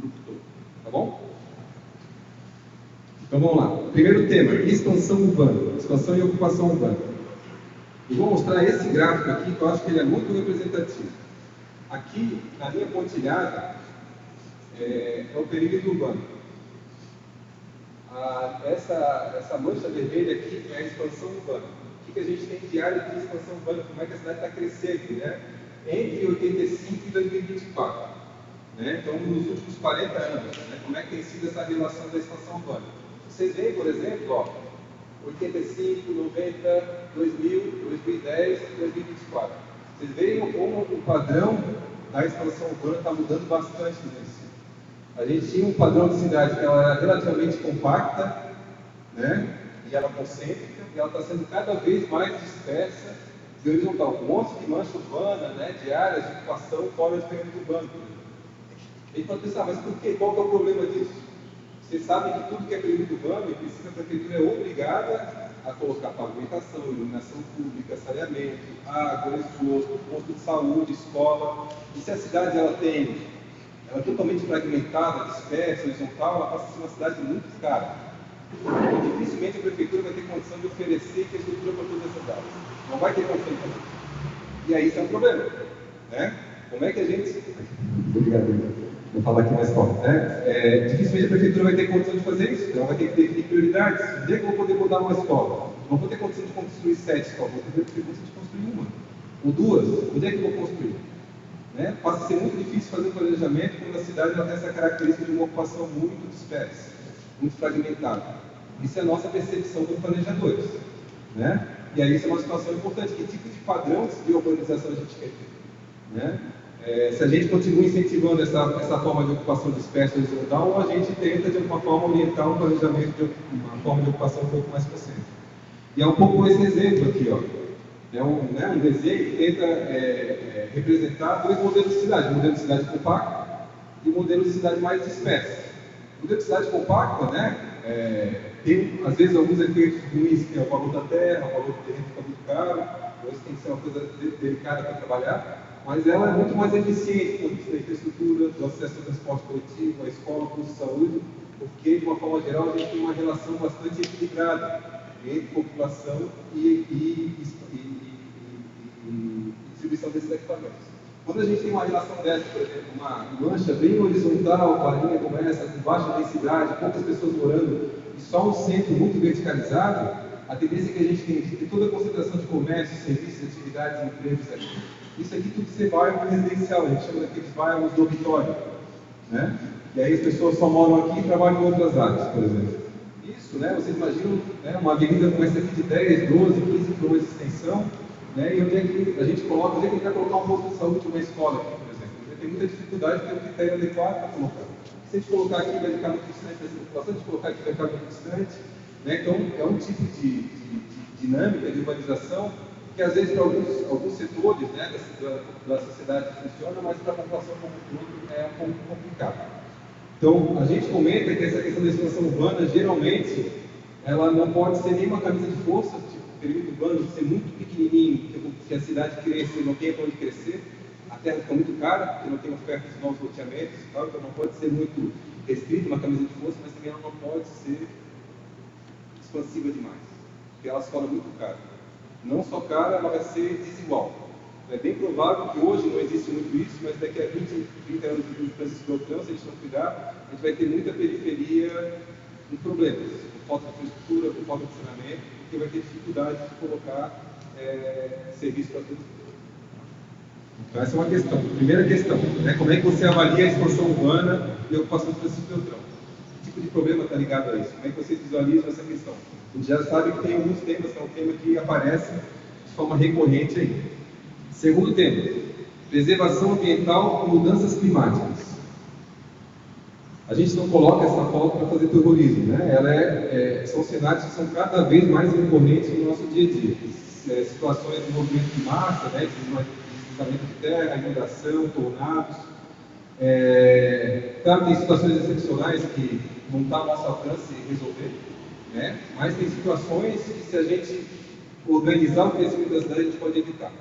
grupo todo. Tá bom? Então, vamos lá. Primeiro tema, expansão urbana. Expansão e ocupação urbana. Eu vou mostrar esse gráfico aqui, que eu acho que ele é muito representativo. Aqui, na linha pontilhada, é o perímetro urbano. Essa mancha vermelha aqui é a expansão urbana. O que a gente tem de área de expansão urbana? Como é que a cidade está crescendo, entre 85 e 2024. Então, nos últimos 40 anos, como é que tem sido essa relação da expansão urbana? Vocês veem, por exemplo, 85, 90, 2000, 2010, 2024. Vocês veem como o padrão da expansão urbana está mudando bastante nesse. A gente tinha um padrão de cidade que ela era relativamente compacta, e ela concêntrica, e ela está sendo cada vez mais dispersa e horizontal. Um monte de mancha urbana, de áreas de ocupação fora do perímetro urbano. A gente pode pensar, mas por quê? Qual que é o problema disso? Vocês sabem que tudo que é perímetro urbano, em princípio, a prefeitura é obrigada a colocar pavimentação, iluminação pública, saneamento, água, esgoto, posto de saúde, escola. E se a cidade ela é totalmente fragmentada, dispersa, horizontal, ela passa a ser uma cidade muito cara. E dificilmente a prefeitura vai ter condição de oferecer infraestrutura para todas essas áreas. Não vai ter condição de fazer. E aí isso é um problema. Como é que a gente... Obrigado. Vou falar aqui mais forte. Dificilmente a prefeitura vai ter condição de fazer isso, então ela vai ter que definir prioridades. Onde é que eu vou poder mudar uma escola? Não vou ter condição de construir 7 escolas, vou ter condição de construir uma ou 2. Onde é que eu vou construir? Passa a ser muito difícil fazer um planejamento quando a cidade tem essa característica de uma ocupação muito dispersa, muito fragmentada. Isso é a nossa percepção como planejadores. E aí isso é uma situação importante. Que tipo de padrão de urbanização a gente quer ter? Se a gente continua incentivando essa forma de ocupação dispersa e horizontal, ou a gente tenta, de alguma forma, orientar um planejamento de uma forma de ocupação um pouco mais concêntrica. E é um pouco esse exemplo aqui, É um desenho que tenta representar 2 modelos de cidade. Um modelo de cidade compacta e um modelo de cidade mais dispersa. O modelo de cidade compacta, tem, às vezes, alguns efeitos ruins, que é o valor da terra, o valor do terreno fica muito caro, hoje tem que ser uma coisa delicada para trabalhar. Mas ela é muito mais eficiente do ponto de vista da infraestrutura, do acesso ao transporte coletivo, à escola, ao posto de saúde, porque, de uma forma geral, a gente tem uma relação bastante equilibrada entre população e distribuição desses equipamentos. Quando a gente tem uma relação dessa, por exemplo, uma mancha bem horizontal, a linha começa com baixa densidade, poucas pessoas morando, e só um centro muito verticalizado, a tendência que a gente tem de ter toda a concentração de comércio, serviços, atividades, empregos aqui. Isso aqui tudo ser bairro residencial, a gente chama daqueles bairros dormitório. E aí as pessoas só moram aqui e trabalham em outras áreas, por exemplo. Isso, vocês imaginam, uma avenida como essa aqui de 10, 12, 15 km de extensão, e onde é que a gente coloca, onde é que a gente vai colocar um posto de saúde, uma escola aqui, por exemplo. A gente tem muita dificuldade de ter um critério adequado para colocar. Se a gente colocar aqui, vai ficar muito distante dessa população, se a gente colocar aqui, vai ficar muito distante. Então, é um tipo de dinâmica de urbanização que às vezes para alguns setores da sociedade funciona, mas para a população como um todo é um pouco complicado. Então, a gente comenta que essa questão da expansão urbana, geralmente, ela não pode ser nem uma camisa de força, tipo, o perímetro urbano de ser muito pequenininho, que a cidade cresça e não tenha para onde crescer, a terra fica muito cara, porque não tem oferta de novos loteamentos e tal, então não pode ser muito restrita, uma camisa de força, mas também ela não pode ser expansiva demais, porque ela se torna muito cara. Não só cara, ela vai ser desigual. É bem provável que hoje não existe muito isso, mas daqui a 20, 30 anos de transição, se a gente não cuidar, a gente vai ter muita periferia com problemas, com falta de infraestrutura, com falta de saneamento, porque vai ter dificuldade de colocar serviço para todo mundo. Então, essa é uma questão. Primeira questão, né? Como é que você avalia a expansão urbana e a ocupação do Francisco Beltrão? Que tipo de problema está ligado a isso? Como é que vocês visualizam essa questão? A gente já sabe que tem alguns temas, que é um tema que aparece de forma recorrente aí. Segundo tema, preservação ambiental e mudanças climáticas. A gente não coloca essa foto para fazer terrorismo, né? São cenários que são cada vez mais recorrentes no nosso dia a dia. Situações de movimento de massa, né? Deslizamento de terra, inundação, tornados. Claro, tem situações excepcionais que não está ao nosso alcance resolver, né? Mas tem situações que, se a gente organizar o crescimento da cidade, a gente pode evitar.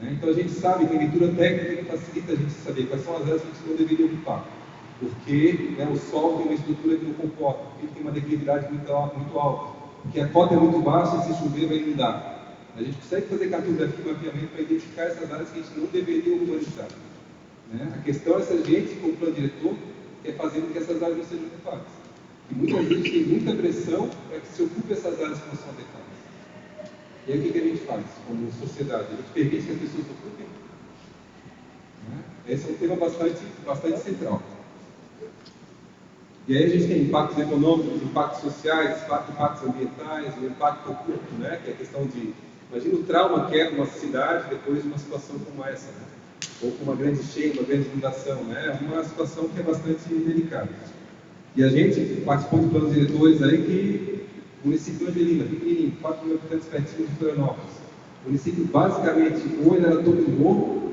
Né? Então a gente sabe, tem leitura técnica que facilita a gente saber quais são as áreas que a gente não deveria ocupar. Porque, né, o solo tem uma estrutura que não comporta, porque ele tem uma declividade muito alta, porque a cota é muito baixa e se chover vai inundar. A gente consegue fazer cartografia e mapeamento para identificar essas áreas que a gente não deveria urbanizar. Né? A questão é se a gente, como plano diretor, quer fazer com que essas áreas não sejam ocupadas. E muitas vezes tem muita pressão para que se ocupe essas áreas que não são adequadas. E aí o que a gente faz como sociedade? A gente permite que as pessoas ocupem? Né? Esse é um tema bastante central. E aí a gente tem impactos econômicos, impactos sociais, impactos ambientais, o impacto oculto, né? Que é a questão de... Imagina o trauma que é uma cidade depois de uma situação como essa, né? Ou com uma grande cheia, uma grande inundação, né? É uma situação que é bastante delicada. E a gente participou de planos diretores aí que o município de Angelina, pequenininho, 4 mil habitantes pertinho de Florianópolis. O município basicamente, ou ele era todo morro,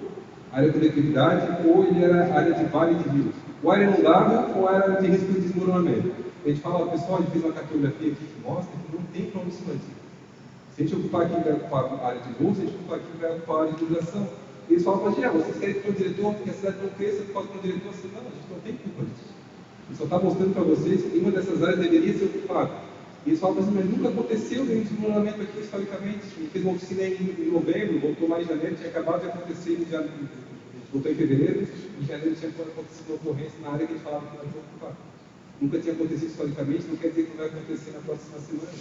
área de declividade, ou ele era área de vale de rios. Ou era inundável, ou era de risco de desmoronamento. A gente fala, pessoal, a gente fez uma cartografia aqui que mostra que não tem para onde se manter. Se a gente ocupar aqui, vai ocupar a área de morro, se a gente ocupar aqui, vai ocupar a área de inundação. E eles falam para a gente, vocês querem que o diretor, que a cidade não cresça por causa do diretor? Assim, não, a gente não tem culpa disso. Ele só está mostrando para vocês que uma dessas áreas deveria ser ocupada. E eles falam assim, mas nunca aconteceu nenhum desmoronamento aqui historicamente. A gente fez uma oficina em novembro, voltou lá em janeiro, tinha acabado de acontecer em janeiro. Voltou em fevereiro, em janeiro tinha acontecido uma ocorrência na área que a gente falava que não ia ocupar. Nunca tinha acontecido historicamente, não quer dizer que não vai acontecer na próxima semana.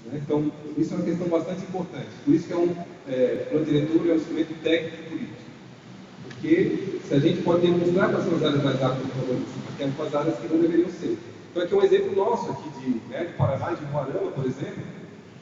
Né? Então, isso é uma questão bastante importante. Por isso que plano diretor é um instrumento técnico e político. Porque se a gente pode demonstrar quais são as áreas mais aptas para urbanismo, que são as áreas que não deveriam ser. Então, aqui é um exemplo nosso aqui de Paraná, de Moarama, por exemplo,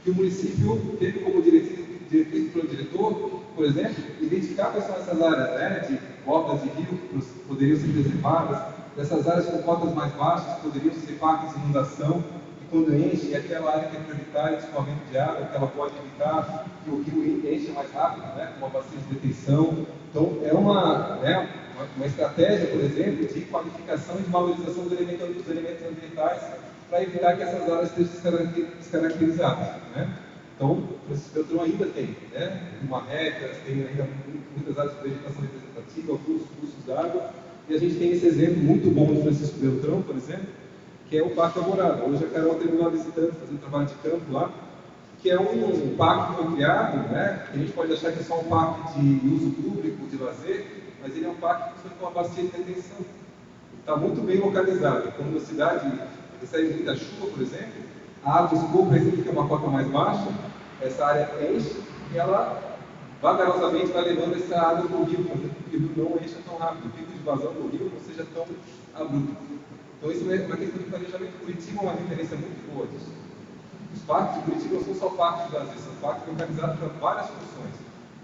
que o município teve como diretriz do plano diretor, por exemplo, identificar quais são essas áreas, né, de bordas de rio que poderiam ser preservadas, dessas áreas com cotas mais baixas que poderiam ser parques de inundação, e quando enche, aquela área que é prioritária de escoamento de água, que ela pode evitar que o rio encha mais rápido, né, com uma bacia de detenção. Então, é uma estratégia, por exemplo, de qualificação e de valorização dos elementos ambientais para evitar que essas áreas estejam descaracterizadas. Né? Então, o Francisco Beltrão ainda tem, né, marrecas, tem ainda muitas áreas de vegetação representativa, alguns cursos d'água, e a gente tem esse exemplo muito bom de Francisco Beltrão, por exemplo, que é o Parque Alvorada. Hoje a Carol terminou lá visitando, fazendo trabalho de campo lá, que é um parque que foi criado, né, que a gente pode achar que é só um parque de uso público, de lazer, mas ele é um parque que foi com uma bacia de detenção. Está muito bem localizado. Quando uma cidade recebe muita chuva, por exemplo, a água escoa, esse aqui que é uma cota mais baixa, essa área enche e ela vagarosamente vai levando essa água do rio, para que o rio não encha tão rápido, o pico de vazão do rio não seja tão abrupto. Então isso é uma questão de planejamento. Curitiba é uma referência muito boa disso. Os parques de Curitiba não são só parques de lazer, são parques organizados para várias funções.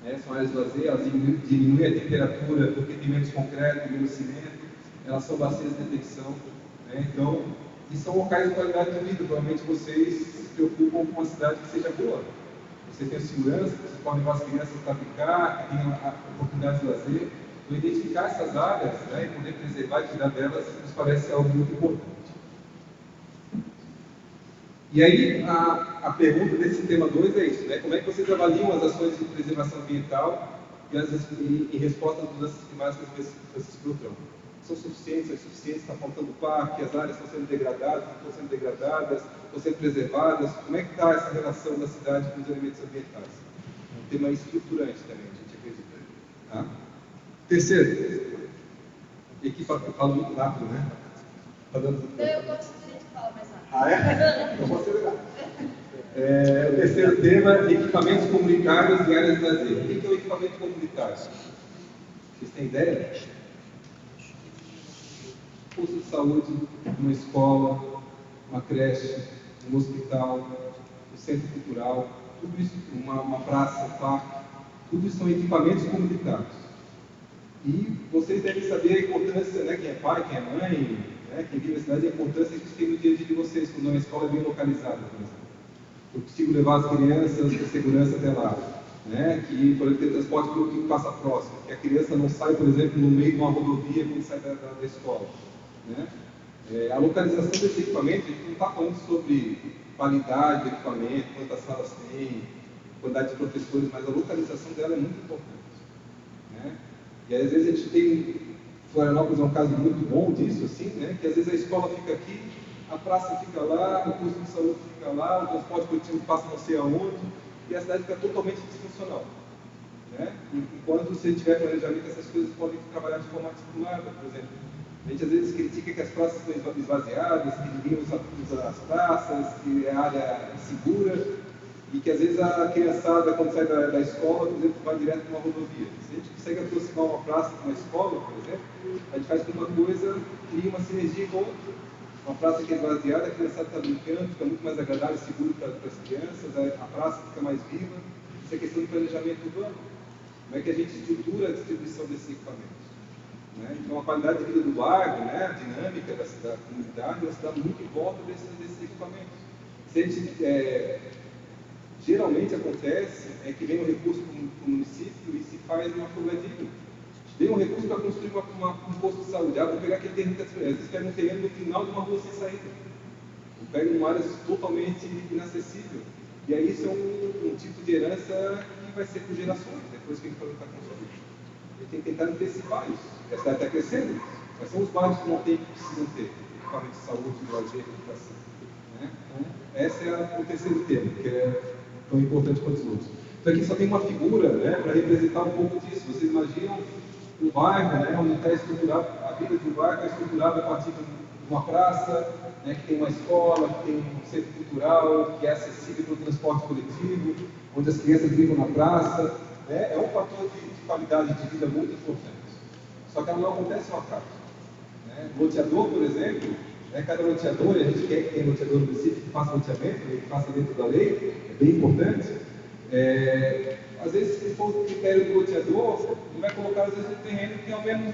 Né? São áreas de lazer, elas diminuem a temperatura porque tem menos concreto, menos cimento, elas são bacias de detenção. Né? Então, e são locais de qualidade de vida. Provavelmente vocês se preocupam com uma cidade que seja boa. Você tem segurança, você pode levar as crianças para brincar, que tenham a oportunidade de lazer. Então, identificar essas áreas, né, e poder preservar e cuidar delas nos parece algo muito importante. E aí, a pergunta desse tema 2 é isso, né? Como é que vocês avaliam as ações de preservação ambiental e resposta às mudanças climáticas Francisco Beltrão? São suficientes, está faltando parque, as áreas estão sendo degradadas, não estão sendo degradadas, estão sendo preservadas? Como é que está essa relação da cidade com os elementos ambientais? É um tema estruturante também, a gente acredita. Tá? Terceiro, eu falo muito rápido, né? Tá dando... Não, eu gostaria de falar mais rápido. Ah, é? Então vou acelerar. O terceiro tema, equipamentos comunitários e áreas de lazer. O que é o equipamento comunitário? Vocês têm ideia? Posto de saúde, uma escola, uma creche, um hospital, um centro cultural, tudo isso, uma praça, um parque, tudo isso são equipamentos comunitários. E vocês devem saber a importância, né, quem é pai, quem é mãe, né, quem vive na cidade, a importância que isso tem no dia a dia de vocês, quando uma escola é bem localizada, por exemplo. Eu consigo levar as crianças com segurança até lá, né, que, por exemplo, tem transporte público que passa próximo, que a criança não sai, por exemplo, no meio de uma rodovia quando sai da escola. Né? A localização desse equipamento, a gente não está falando sobre qualidade do equipamento, quantas salas tem, quantidade de professores, mas a localização dela é muito importante. Né? E às vezes a gente tem, Florianópolis é um caso muito bom disso, assim, né? Que às vezes a escola fica aqui, a praça fica lá, o posto de saúde fica lá, o transporte coletivo passa não sei aonde, e a cidade fica totalmente disfuncional. Né? Enquanto se tiver planejamento, essas coisas podem trabalhar de forma articulada, por exemplo. A gente às vezes critica que as praças estão esvaziadas, que ninguém usa as praças, que é área insegura, e que às vezes a criançada, quando sai da escola, por exemplo, vai direto para uma rodovia. Se a gente consegue aproximar uma praça com uma escola, por exemplo, a gente faz com uma coisa, cria uma sinergia com outra. Uma praça que é esvaziada, a criançada está brincando, fica muito mais agradável e seguro para as crianças, a praça fica mais viva. Isso é questão de planejamento urbano. Como é que a gente estrutura a distribuição desses equipamentos? Né? Então, a qualidade de vida do bairro, né, a dinâmica da comunidade, ela se dá muito em volta desses equipamentos. Se a gente, geralmente acontece que vem um recurso para o município e se faz uma folgadinha. Vem um recurso para construir um posto de saúde. Vou pegar aquele terreno que às vezes pega um terreno no final de uma rua sem saída. Ou pega uma área totalmente inacessível. E aí isso é um tipo de herança que vai ser por gerações, depois que a gente está construindo. A gente tem que tentar antecipar isso. A cidade está crescendo. Quais são os bairros que não tem, que precisam ter? Equipamento de saúde, de lazer, de educação. Né? Então, esse é o terceiro tema, que é tão importante quanto os outros. Então aqui só tem uma figura, né, para representar um pouco disso. Vocês imaginam um bairro, né, onde está estruturado, a vida de um bairro é estruturada a partir de uma praça, né, que tem uma escola, que tem um centro cultural, que é acessível para o transporte coletivo, onde as crianças brincam na praça. Né, é um fator de qualidade de vida muito importante. Só que ela não acontece ao acaso. Né? Loteador, por exemplo, cada loteador, a gente quer que tenha loteador no município que faça loteamento, que faça dentro da lei, é bem importante. Às vezes, se for o critério do loteador, ele vai colocar, às vezes, um terreno que é o menos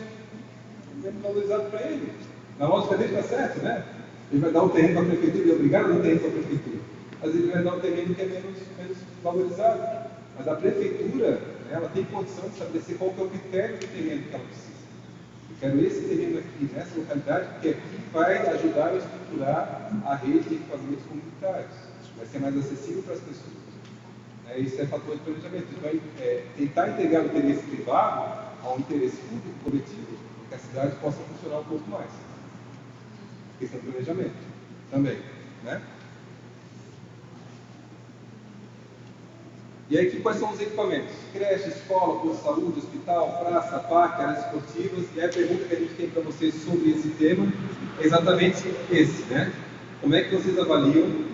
valorizado para ele. Na lógica dele está certo, né? Ele vai dar o terreno para a prefeitura, ele é obrigado a dar o terreno para a prefeitura. Às vezes, ele vai dar o terreno que é menos valorizado. Mas a prefeitura, né, ela tem condição de estabelecer qual que é o critério do terreno que ela precisa. Eu quero esse terreno aqui, nessa localidade, porque aqui vai ajudar a estruturar a rede de equipamentos comunitários. Vai ser mais acessível para as pessoas. Isso é fator de planejamento. Então, tentar integrar o interesse privado ao interesse público, coletivo, para que a cidade possa funcionar um pouco mais. Questão de planejamento também. Né? E aí, quais são os equipamentos? Creche, escola, posto de saúde, hospital, praça, parque, áreas esportivas. E aí a pergunta que a gente tem para vocês sobre esse tema é exatamente esse, né? Como é que vocês avaliam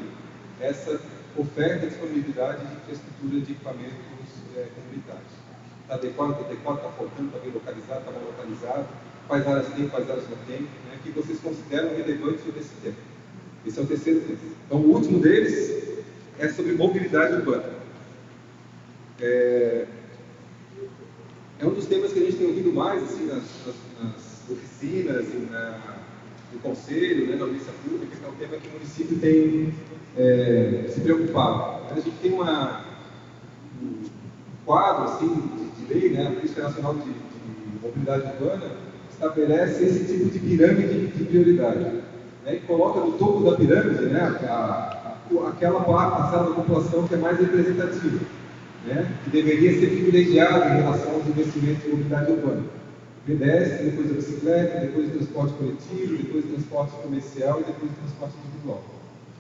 essa oferta e disponibilidade de infraestrutura de equipamentos comunitários? Está adequado, está faltando, está bem localizado, está mal localizado? Quais áreas tem, quais áreas não tem? Né? O que vocês consideram relevante sobre esse tema? Esse é o terceiro tema. Então, o último deles é sobre mobilidade urbana. É um dos temas que a gente tem ouvido mais assim, nas oficinas e no conselho, né, na audiência pública, que é um tema que o município tem se preocupado. A gente tem um quadro assim, de lei, né, a Política Nacional de Mobilidade Urbana, estabelece esse tipo de pirâmide de prioridade. Né, e coloca no topo da pirâmide, né, aquela parcela da população que é mais representativa. Né, que deveria ser privilegiado em relação aos investimentos em mobilidade urbana. Pedestre, depois a bicicleta, depois o transporte coletivo, depois o transporte comercial e depois o transporte individual.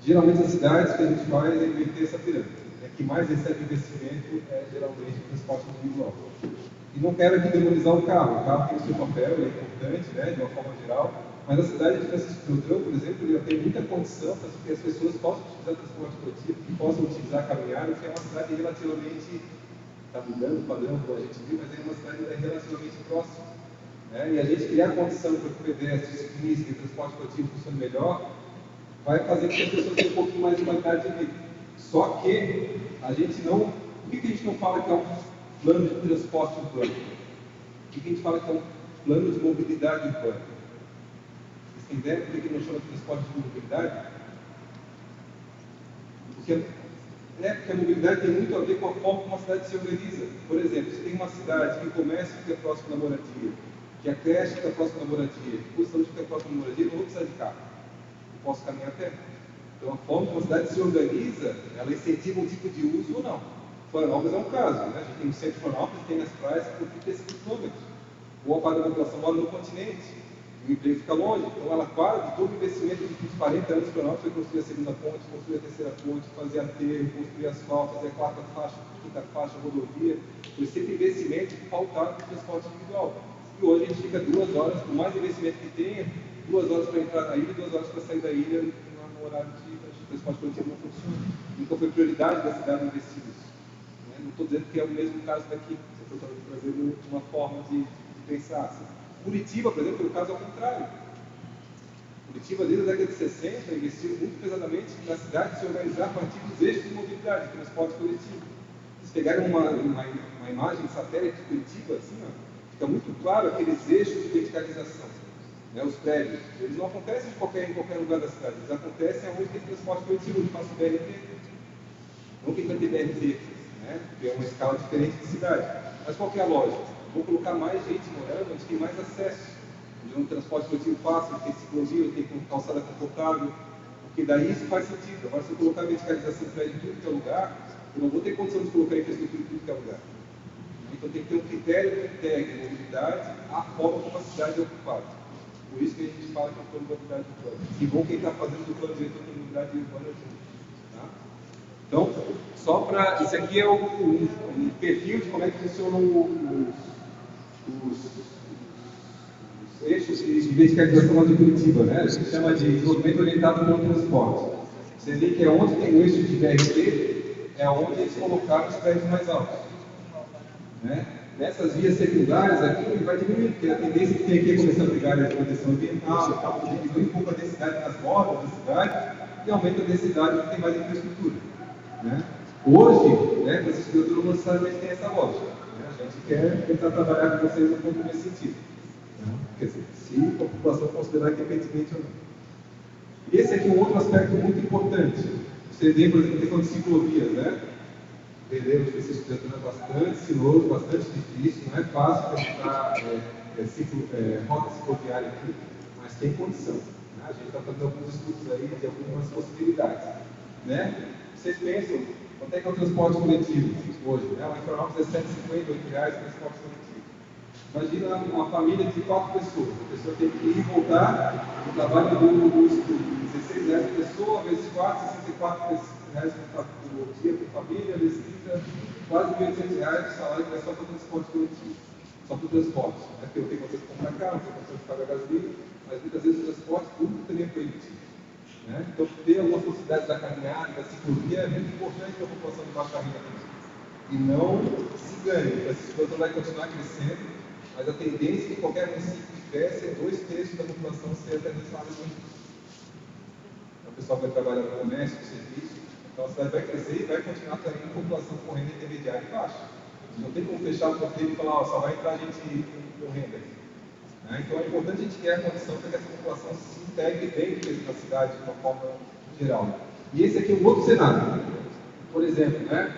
Geralmente as cidades que a gente faz é inverter essa pirâmide. Que mais recebe investimento é geralmente o transporte individual. E não quero aqui demonizar o carro tem o seu papel, ele é importante, né, de uma forma geral, mas a cidade de Francisco Beltrão, por exemplo, ela tem muita condição para que as pessoas possam utilizar o transporte coletivo, que possam utilizar a caminhada, porque é uma cidade relativamente está mudando o padrão que a gente viu, mas é uma cidade relativamente próxima. Né? E a gente criar condição para que o pedestre, ciclista e transporte coletivo funcione melhor, vai fazer com que as pessoas tenham um pouquinho mais de qualidade de vida. Só que a gente não... Por que a gente não fala que é um plano de transporte urbano? Por que a gente fala que é um plano de mobilidade urbana? Vocês têm ideia por que não chama de transporte de mobilidade? Porque a mobilidade tem muito a ver com a forma como a cidade se organiza. Por exemplo, se tem uma cidade que o comércio fica próximo da moradia, que a creche fica próximo da moradia, que o posto de saúde fica próximo da moradia, eu não vou precisar de carro. Eu posso caminhar a pé. Então, a forma como a cidade se organiza, ela incentiva um tipo de uso ou não. Florianópolis é um caso, né? A gente tem o centro de Florianópolis, tem as praias por 35 quilômetros. Boa parte da população mora no continente, e o emprego fica longe. Então, ela quase, todo o investimento dos 40 anos de Florianópolis foi construir a segunda ponte, construir a terceira ponte, fazer aterro, construir asfalto, fazer a quarta faixa, quinta faixa, rodovia. Foi sempre investimento faltado para o transporte individual. E hoje a gente fica 2 horas, por mais investimento que tenha, 2 horas para entrar na ilha, 2 horas para sair da ilha, no horário de transporte coletivo não funciona. Então foi prioridade da cidade investir nisso. Não estou dizendo que é o mesmo caso daqui, você está trazendo uma forma de pensar. Assim. Curitiba, por exemplo, foi o caso ao contrário. Curitiba, desde a década de 60, investiu muito pesadamente na cidade se organizar a partir dos eixos de mobilidade, de transporte coletivo. Vocês pegaram uma imagem de satélite de Curitiba, assim, ó, fica muito claro aqueles eixos de verticalização. Né, os prédios, eles não acontecem em qualquer lugar da cidade, eles acontecem onde tem transporte coletivo, onde passa o BRT. Não que vai ter BRT, né, porque é uma escala diferente de cidade. Mas qual que é a lógica? Vou colocar mais gente morando onde tem mais acesso, onde um transporte coletivo fácil, onde tem ciclovia, tem calçada confortável, porque daí isso faz sentido. Agora, se eu colocar verticalização de prédio em tudo que é lugar, eu não vou ter condição de colocar infraestrutura em tudo que é lugar. Então tem que ter um critério que integre a mobilidade à forma como a cidade é ocupada. Por isso que a gente fala que é um plano de mobilidade urbana. E bom quem está fazendo o plano diretor de mobilidade urbana junto. Tá? Então, só para... Isso aqui é um perfil de como é que funcionam os eixos de verticalização de Curitiba, né? A gente chama de desenvolvimento orientado no transporte. Você vê que é onde tem o eixo de BRT, é onde eles colocaram os prédios mais altos. Né? Nessas vias secundárias aqui, ele vai diminuir, porque a tendência que tem aqui é começar a brigar de proteção ambiental, diminui um pouco a densidade nas bordas da cidade e aumenta a densidade onde tem mais infraestrutura. Né? Hoje, né, com essa estrutura não necessariamente tem essa lógica. Né? A gente quer tentar trabalhar com vocês um pouco nesse sentido. Né? Quer dizer, se a população considerar que é pertinente ou não. E esse aqui é um outro aspecto muito importante. Você vê, por exemplo, a questão de ciclovias, né? Entendemos que esse estudo é bastante sinuoso, bastante difícil, não é fácil tentar rota cicloviária aqui, mas tem condição. Né? A gente está fazendo alguns estudos aí de algumas possibilidades. Né? Vocês pensam, quanto é que é o transporte coletivo hoje? Né? O Florianópolis é R$ 7,50, R$ 8 o transporte coletivo. Imagina uma família de 4 pessoas. A pessoa tem que ir e voltar do trabalho do estudo. R$16 por pessoa, vezes 4, R$64 por dia por família, vezes 30, quase R$1.800 o salário que vai só para o transporte coletivo. Só para o transporte. Né? Porque eu tenho condição de comprar carro, tenho condição de pagar gasolina, mas muitas vezes o transporte público também é proibitivo. Né? Então, ter algumas possibilidades da caminhada, da ciclovia é muito importante para a população de baixa renda também. E não se ganhe, essa situação vai continuar crescendo, mas a tendência de qualquer município que cresce é 2/3 da população ser até nessa área de então, o pessoal vai trabalhar no comércio, no serviço, então a cidade vai crescer e vai continuar atraindo população com renda intermediária e baixa. Não tem como fechar o porteiro e falar, só vai entrar gente com renda aqui. Né? Então é importante a gente criar a condição para que essa população se integre dentro da cidade de uma forma geral. E esse aqui é um outro cenário. Por exemplo, né?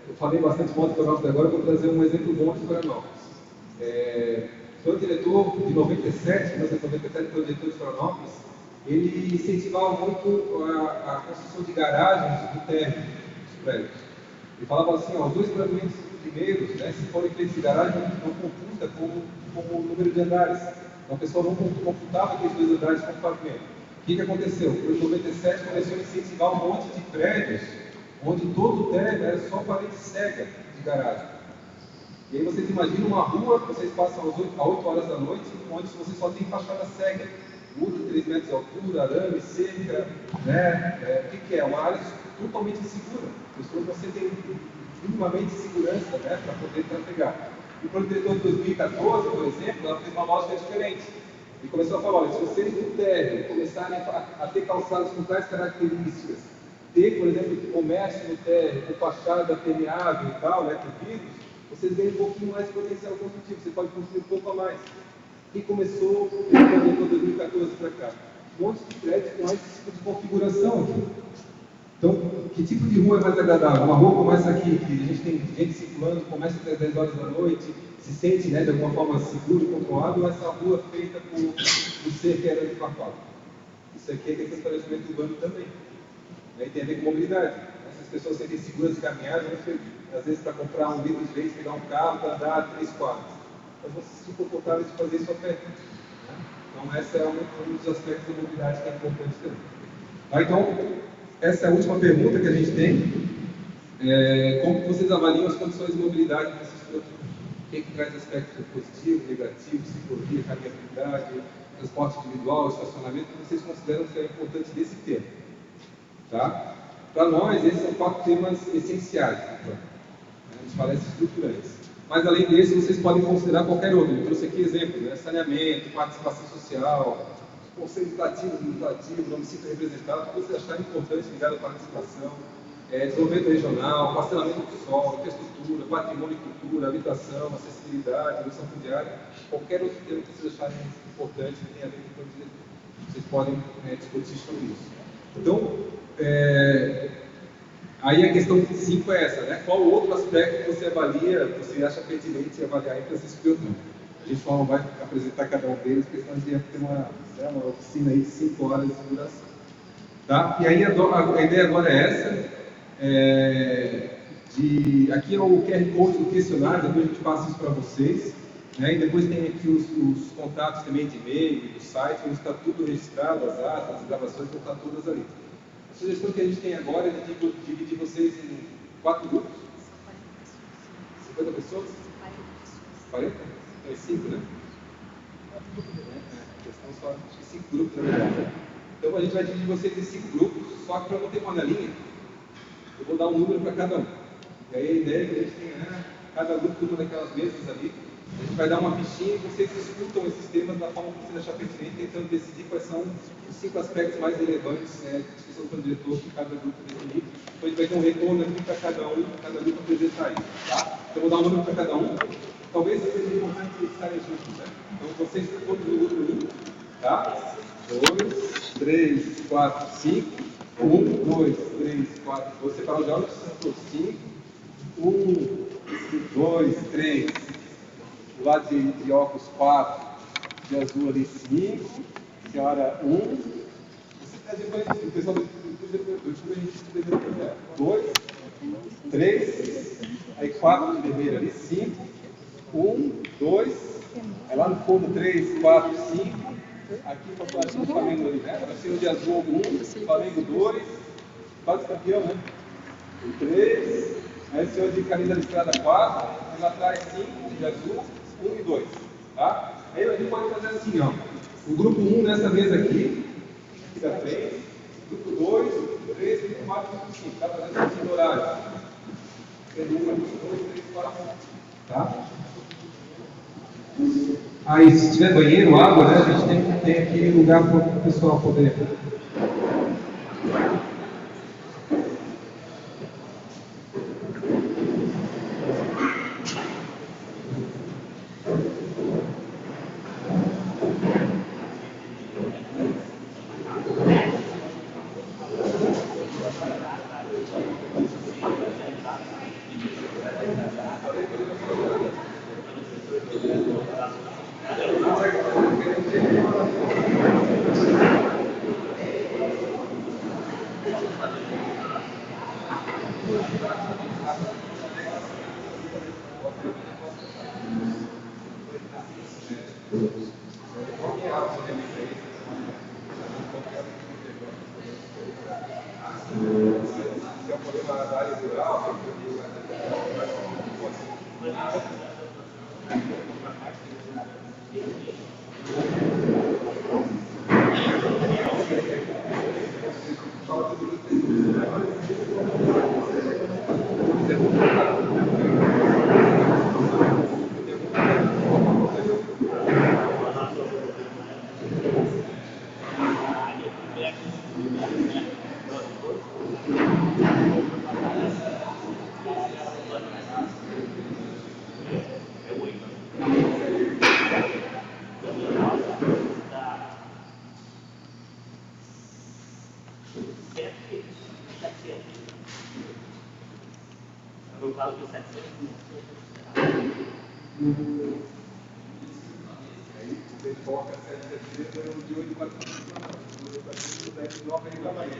Eu falei bastante mal de Florianópolis agora, eu vou trazer um exemplo bom de Florianópolis. Foi o diretor de 97, 1997, foi o diretor de Florianópolis, ele incentivava muito a construção de garagens do térreo dos prédios. Ele falava assim, os 2 fragmentos primeiros, né, se forem feitos de garagem, não computa como o número de andares. Então a pessoa não computava aqueles 2 andares como fragmento. O que aconteceu? Em 97 começou a incentivar um monte de prédios, onde todo o térreo era só parede cega de garagem. E aí vocês imaginam uma rua que vocês passam às 8 horas da noite, onde você só tem fachada cega. Muda 3 metros de altura, arame, cerca, né? O que é? Uma área totalmente insegura. Pessoas não sentem minimamente segurança, né, para poder trafegar. E o plano diretor de 2014, por exemplo, ela fez uma lógica diferente. Ele começou a falar, olha, se vocês no térreo começarem a ter calçados com tais características, ter, por exemplo, comércio no térreo, com fachada permeável e tal, né, com vidros, vocês ganham um pouquinho mais de potencial construtivo, você pode construir um pouco a mais. E começou, o plano diretor de 2014 para cá, um monte de prédios com esse tipo de configuração aqui. Então, que tipo de rua é mais agradável? Uma rua como essa aqui, que a gente tem gente circulando, começa até as 10 horas da noite, se sente, né, de alguma forma seguro e controlado, ou essa rua feita por ser que era de farpado? Isso aqui é questão de planejamento urbano também. Né, e tem a ver com mobilidade. Se as pessoas sentem seguras de caminhar, às vezes para comprar um litro de leite, pegar um carro para andar 3 quadras. Mas você se sentir confortável de fazer isso a pé. Né? Então, esse é um dos aspectos da mobilidade que é importante também. Tá, então, essa é a última pergunta que a gente tem. Como vocês avaliam as condições de mobilidade nessa estrutura? O que traz aspecto positivo, negativo, ciclovia, caminhabilidade, transporte individual, estacionamento, que vocês consideram que é importante desse tema? Tá? Para nós, esses são 4 temas essenciais. Então, nos parece estruturantes. Mas, além desse, vocês podem considerar qualquer outro. Eu trouxe aqui exemplos, né? Saneamento, participação social, conselho legislativo, legislativo, município representado, o que vocês acharem importante ligado à participação, desenvolvimento regional, parcelamento do solo, infraestrutura, patrimônio e cultura, habitação, acessibilidade, missão fundiária, qualquer outro tema que vocês acharem importante que tenha a ver com o plano diretor. Vocês podem discutir sobre isso. Então, aí a questão 5 é essa, né? Qual outro aspecto que você avalia, você acha pertinente avaliar em Francisco Beltrão? A gente só não vai apresentar cada um deles, porque senão a gente ia ter uma oficina aí de 5 horas de duração. Tá? E aí a ideia agora é essa. Aqui é o QR Code do questionário, depois a gente passa isso para vocês. Né? E depois tem aqui os contatos também de e-mail, do site, onde está tudo registrado, as atas, as gravações vão estar todas ali. A sugestão que a gente tem agora é de dividir vocês em 4 grupos. 50 pessoas? 40? Então é 5, né? Questão só de 5 grupos, na verdade. Então a gente vai dividir vocês em 5 grupos, só que para não ter panelinha, eu vou dar um número para cada um. E aí a ideia é que a gente tenha, cada grupo, uma daquelas mesas ali, a gente vai dar uma fichinha e vocês discutam esses temas da forma que vocês acharem pertinente, tentando decidir quais são os 5 aspectos mais relevantes de discussão com o diretor que cada grupo definir. Então a gente vai ter um retorno aqui para cada um, cada grupo apresentar isso. Tá? Então eu vou dar um número para cada um. Talvez seja importante vocês estarem juntos, né? Então vocês todos no grupo 1, tá? 2, 3, 4, 5. 1, 2, 3, 4. Vou separar os jogos, são todos 5. 1, 2, 3. Do lado de óculos 4. De azul ali 5. Senhora 1. O pessoal do YouTube a gente deveria 2, 3. Aí 4 de vermelho ali 5. 1, 2. Aí lá no fundo 3, 4, 5. Aqui para o Flamengo ali, né? Vai ser o de azul 1, Flamengo 2, quase campeão, né? 3, aí o senhor de camisa listrada 4, aí lá atrás 5, de azul, 1 e 2, tá? Aí a gente pode fazer assim, ó. O grupo 1 nessa mesa aqui da frente, grupo 2, grupo 3, grupo 4, grupo 5, tá? Fazendo assim no horário. Sendo 1, 2, 3, 4, tá? Aí, se tiver banheiro, água, né, a gente tem aqui lugar para o pessoal poder. Eu falo que o 700. Você foca 7 de 8 para 10 9 ainda mais.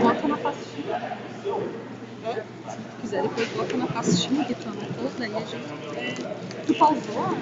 Bota na pastinha. Se quiser, depois bota na pastinha que tu anotou, daí a gente. Tu pausou?